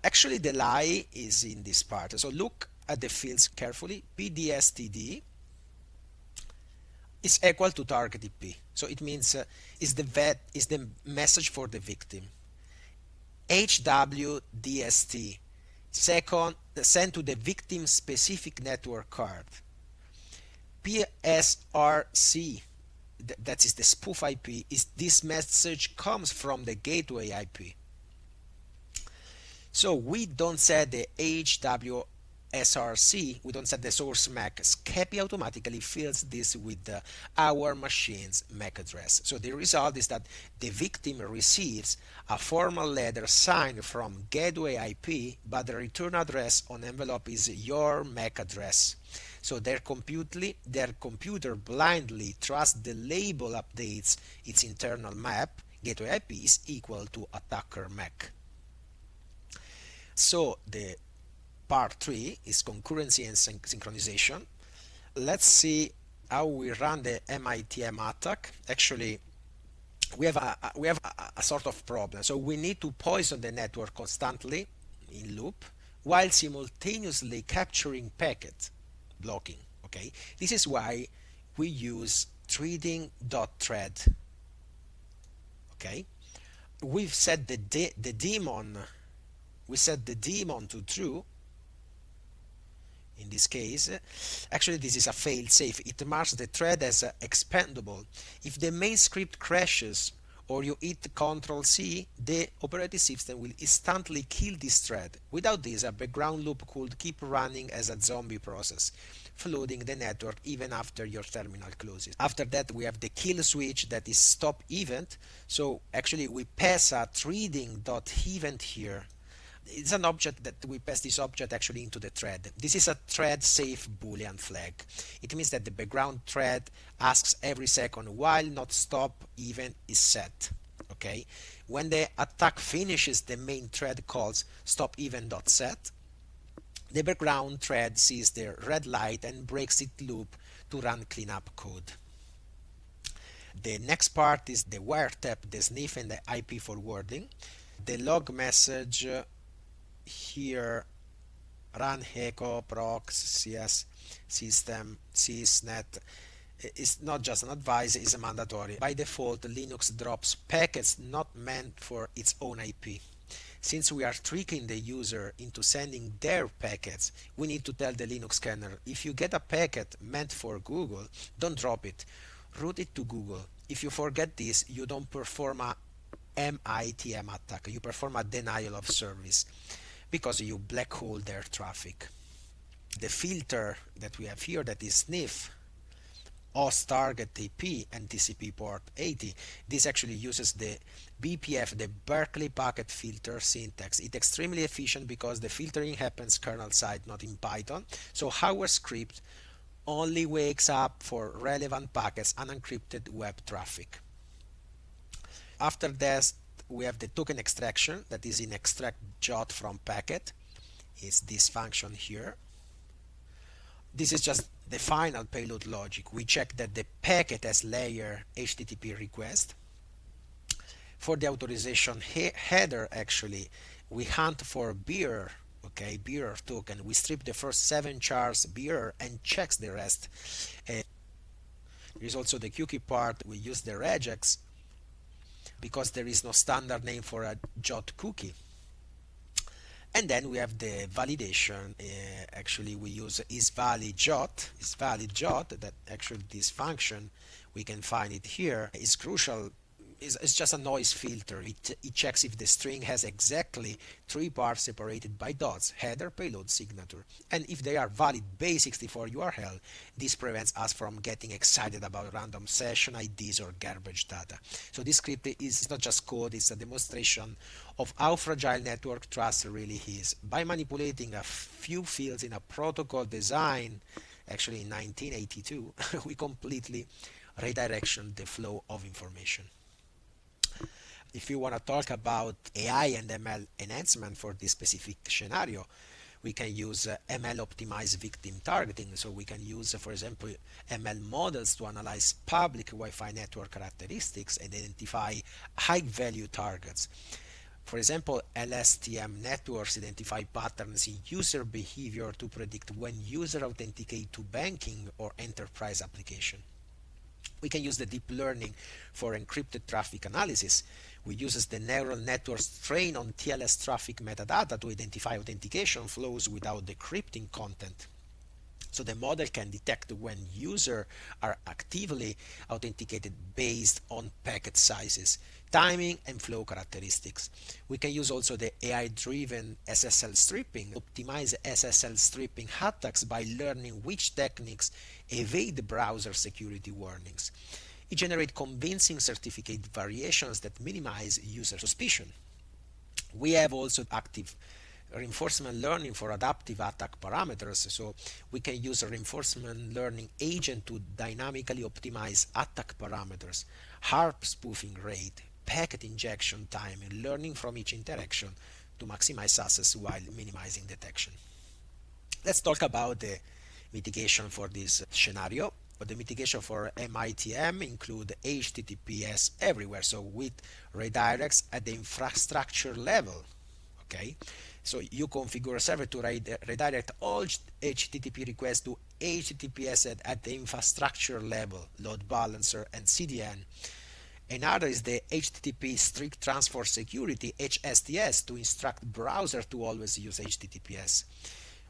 Actually the lie is in this part. So look at the fields carefully. PDSTD is equal to target IP. So it means is the message for the victim. HWDST, second, sent to the victim specific network card. PSRC, that is the spoof IP, is this message comes from the gateway IP. So we don't set the src, we don't set the source MAC, Skepi automatically fills this with our machine's MAC address. So the result is that the victim receives a formal letter signed from gateway IP, but the return address on envelope is your MAC address. So their computer blindly trusts the label updates its internal map, gateway IP is equal to attacker MAC. So the part 3 is concurrency and synchronization. Let's see how we run the MITM attack. Actually, we have a sort of problem. So we need to poison the network constantly in loop while simultaneously capturing packet blocking. Okay, this is why we use threading.thread. Okay, we've set the daemon. We set the daemon to true. In this case, actually this is a fail-safe. It marks the thread as expendable. If the main script crashes or you hit Ctrl+C, the operating system will instantly kill this thread. Without this, a background loop could keep running as a zombie process, flooding the network even after your terminal closes. After that, we have the kill switch, that is stop event. So actually we pass a threading.event here. It's an object that we pass this object actually into the thread. This is a thread safe boolean flag. It means that the background thread asks every second while not stop event is set. Okay, when the attack finishes, the main thread calls stop event.set. The background thread sees the red light and breaks its loop to run cleanup code. The next part is the wiretap, the sniff, and the IP forwarding. The log message here, run echo proc cs system sysnet, is not just an advice, it's a mandatory. By default, Linux drops packets not meant for its own IP. Since we are tricking the user into sending their packets, we need to tell the Linux kernel, if you get a packet meant for Google, don't drop it, route it to Google. If you forget this, you don't perform a MITM attack, you perform a denial of service, because you black hole their traffic. The filter that we have here, that is sniff, host target TP and TCP port 80, this actually uses the BPF, the Berkeley packet filter syntax. It's extremely efficient because the filtering happens kernel side, not in Python. So our script only wakes up for relevant packets unencrypted web traffic. After that, we have the token extraction, that is in extract JWT from packet. It's this function here. This is just the final payload logic. We check that the packet has layer HTTP request. For the authorization header, actually, we hunt for bearer, okay, bearer token. We strip the first 7 chars bearer and checks the rest. There is also the cookie part. We use the regex because there is no standard name for a JWT cookie. And then we have the validation. Actually, we use isValidJWT, that actually this function, we can find it here, is crucial. It's just a noise filter. It checks if the string has exactly 3 parts separated by dots, header, payload, signature. And if they are valid base64 URL, this prevents us from getting excited about random session IDs or garbage data. So this script is not just code, it's a demonstration of how fragile network trust really is. By manipulating a few fields in a protocol design, actually in 1982, we completely redirection the flow of information. If you want to talk about AI and ML enhancement for this specific scenario, we can use ML optimized victim targeting. So we can use, for example, ML models to analyze public Wi-Fi network characteristics and identify high value targets. For example, LSTM networks identify patterns in user behavior to predict when user authenticate to banking or enterprise application. We can use the deep learning for encrypted traffic analysis. We use the neural networks trained on TLS traffic metadata to identify authentication flows without decrypting content. So the model can detect when users are actively authenticated based on packet sizes, timing, and flow characteristics. We can use also the AI-driven SSL stripping, optimize SSL stripping attacks by learning which techniques evade the browser security warnings. It generates convincing certificate variations that minimize user suspicion. We have also active reinforcement learning for adaptive attack parameters. So we can use a reinforcement learning agent to dynamically optimize attack parameters, harp spoofing rate, packet injection time, and learning from each interaction to maximize success while minimizing detection. Let's talk about the mitigation for this scenario. The mitigation for MITM include HTTPS everywhere, so with redirects at the infrastructure level. Okay, so you configure a server to redirect all HTTP requests to HTTPS at the infrastructure level, load balancer and CDN. Another is the HTTP strict transfer security HSTS to instruct browser to always use HTTPS.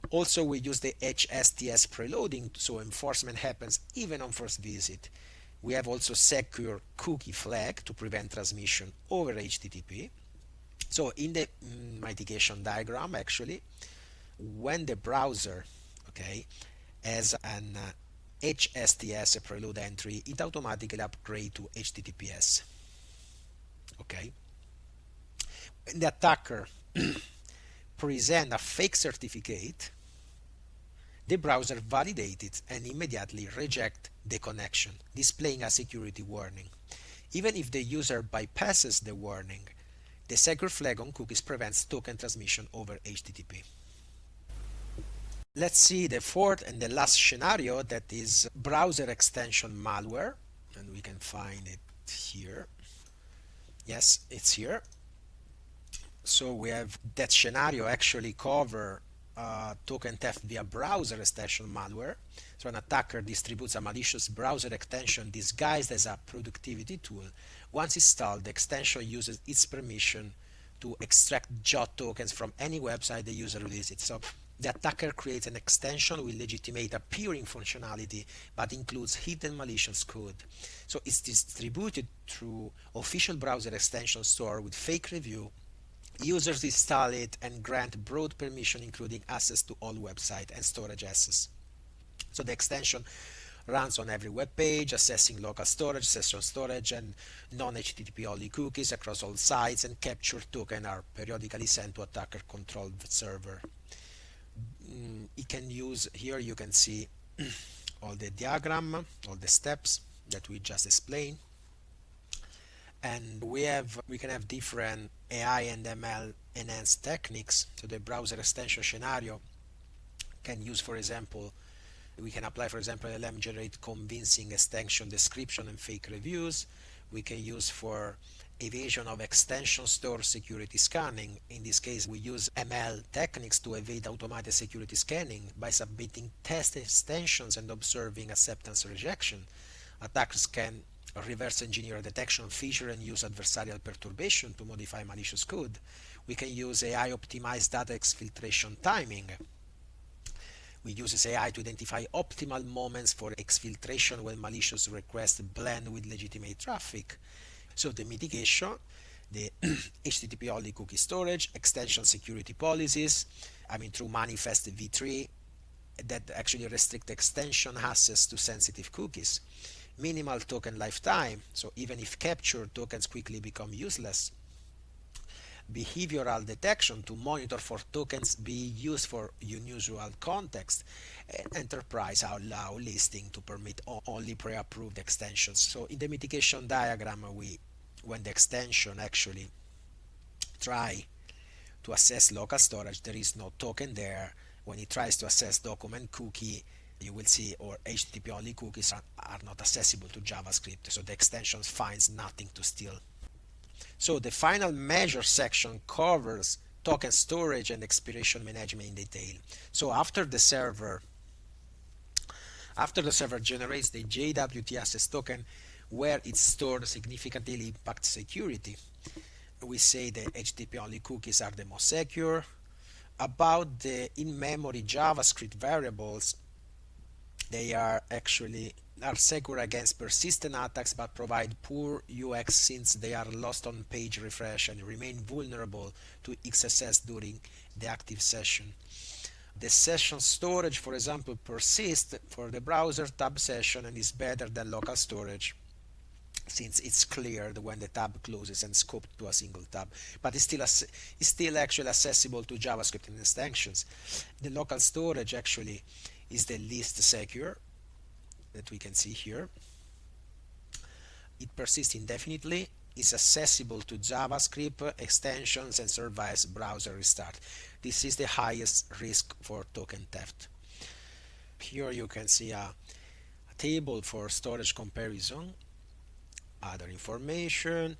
Also, we use the HSTS preloading, so enforcement happens even on first visit. We have also secure cookie flag to prevent transmission over HTTP. So in the mitigation diagram, actually, when the browser, okay, has an HSTS preload entry, it automatically upgrades to HTTPS. Okay. When the attacker present a fake certificate, the browser validates it and immediately rejects the connection, displaying a security warning. Even if the user bypasses the warning, the secure flag on cookies prevents token transmission over HTTP. Let's see the fourth and the last scenario, that is browser extension malware, and we can find it here. Yes, it's here. So we have that scenario actually cover token theft via browser extension malware. So an attacker distributes a malicious browser extension disguised as a productivity tool. Once installed, the extension uses its permission to extract JWT tokens from any website the user visits. So the attacker creates an extension with legitimate appearing functionality but includes hidden malicious code. So it's distributed through official browser extension store with fake review. Users install it and grant broad permission, including access to all website and storage access. So the extension runs on every web page, accessing local storage, session storage, and non-HTTP-only cookies across all sites, and captured tokens are periodically sent to attacker-controlled server. It can use, here you can see all the diagram, all the steps that we just explained. And we can have different AI and ML enhanced techniques. So the browser extension scenario can use, for example, we can apply, for example, LLM generate convincing extension description and fake reviews. We can use for evasion of extension store security scanning. In this case, we use ML techniques to evade automated security scanning by submitting test extensions and observing acceptance rejection. Attackers can reverse engineer a detection feature and use adversarial perturbation to modify malicious code. We can use AI optimized data exfiltration timing. We use AI to identify optimal moments for exfiltration when malicious requests blend with legitimate traffic. So the mitigation, the HTTP only cookie storage, extension security policies, through manifest v3 that actually restrict extension access to sensitive cookies. Minimal token lifetime, so even if captured, tokens quickly become useless. Behavioral detection to monitor for tokens being used for unusual context. And enterprise allow listing to permit only pre-approved extensions. So in the mitigation diagram, when the extension actually try to access local storage, there is no token there. When it tries to access document cookie, you will see, or HTTP only cookies are not accessible to JavaScript, so the extension finds nothing to steal. So the final measure section covers token storage and expiration management in detail. So after the server generates the JWT access token where it's stored significantly impacts security. We say the HTTP only cookies are the most secure. About the in-memory JavaScript variables, They are actually are secure against persistent attacks but provide poor UX since they are lost on page refresh and remain vulnerable to XSS during the active session. The session storage, for example, persists for the browser tab session and is better than local storage since it's cleared when the tab closes and scoped to a single tab, but it's still actually accessible to JavaScript and extensions. The local storage actually is the least secure that we can see here. It persists indefinitely, is accessible to JavaScript extensions and survives browser restart. This is the highest risk for token theft. Here you can see a table for storage comparison, other information,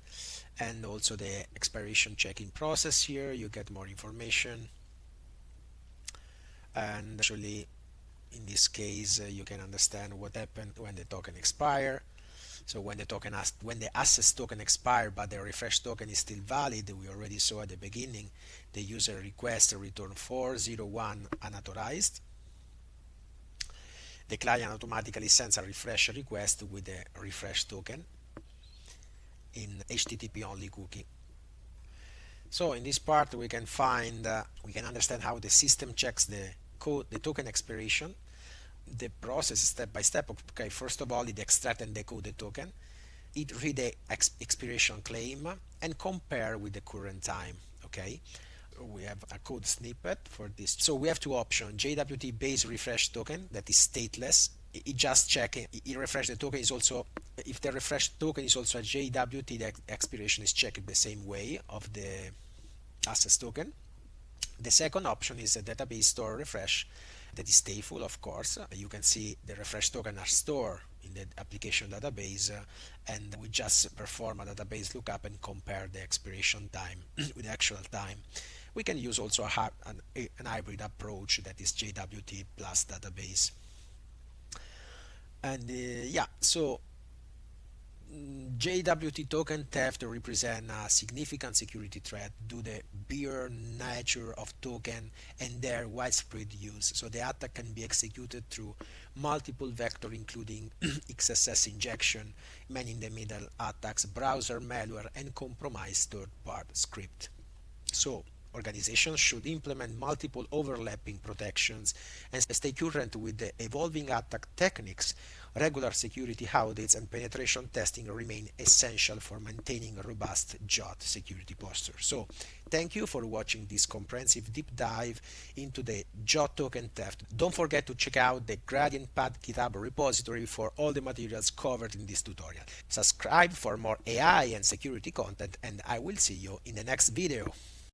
and also the expiration checking process. Here you get more information, and actually in this case you can understand what happened when the token expire. So when the access token expire but the refresh token is still valid, we already saw at the beginning the user request return 401 unauthorized. The client automatically sends a refresh request with the refresh token in HttpOnly cookie. So in this part we can understand how the system checks the token expiration. The process step by step. Okay, first of all, it extract and decode the token. It read the expiration claim and compare with the current time. Okay, we have a code snippet for this. So we have two options: JWT based refresh token that is stateless. It just check it refresh the token is also, if the refresh token is also a JWT, the expiration is checked the same way of the access token. The second option is a database store refresh that is stateful, of course. You can see the refresh token are stored in the application database, and we just perform a database lookup and compare the expiration time with the actual time. We can use also an hybrid approach that is JWT plus database. And yeah, so JWT token theft represent a significant security threat due to the bare nature of token and their widespread use. So the attack can be executed through multiple vectors, including XSS injection, man-in-the-middle attacks, browser malware, and compromised third-party script. So organizations should implement multiple overlapping protections and stay current with the evolving attack techniques. Regular security audits and penetration testing remain essential for maintaining a robust JWT security posture. So, thank you for watching this comprehensive deep dive into the JWT token theft. Don't forget to check out the Gradient Path GitHub repository for all the materials covered in this tutorial. Subscribe for more AI and security content, and I will see you in the next video.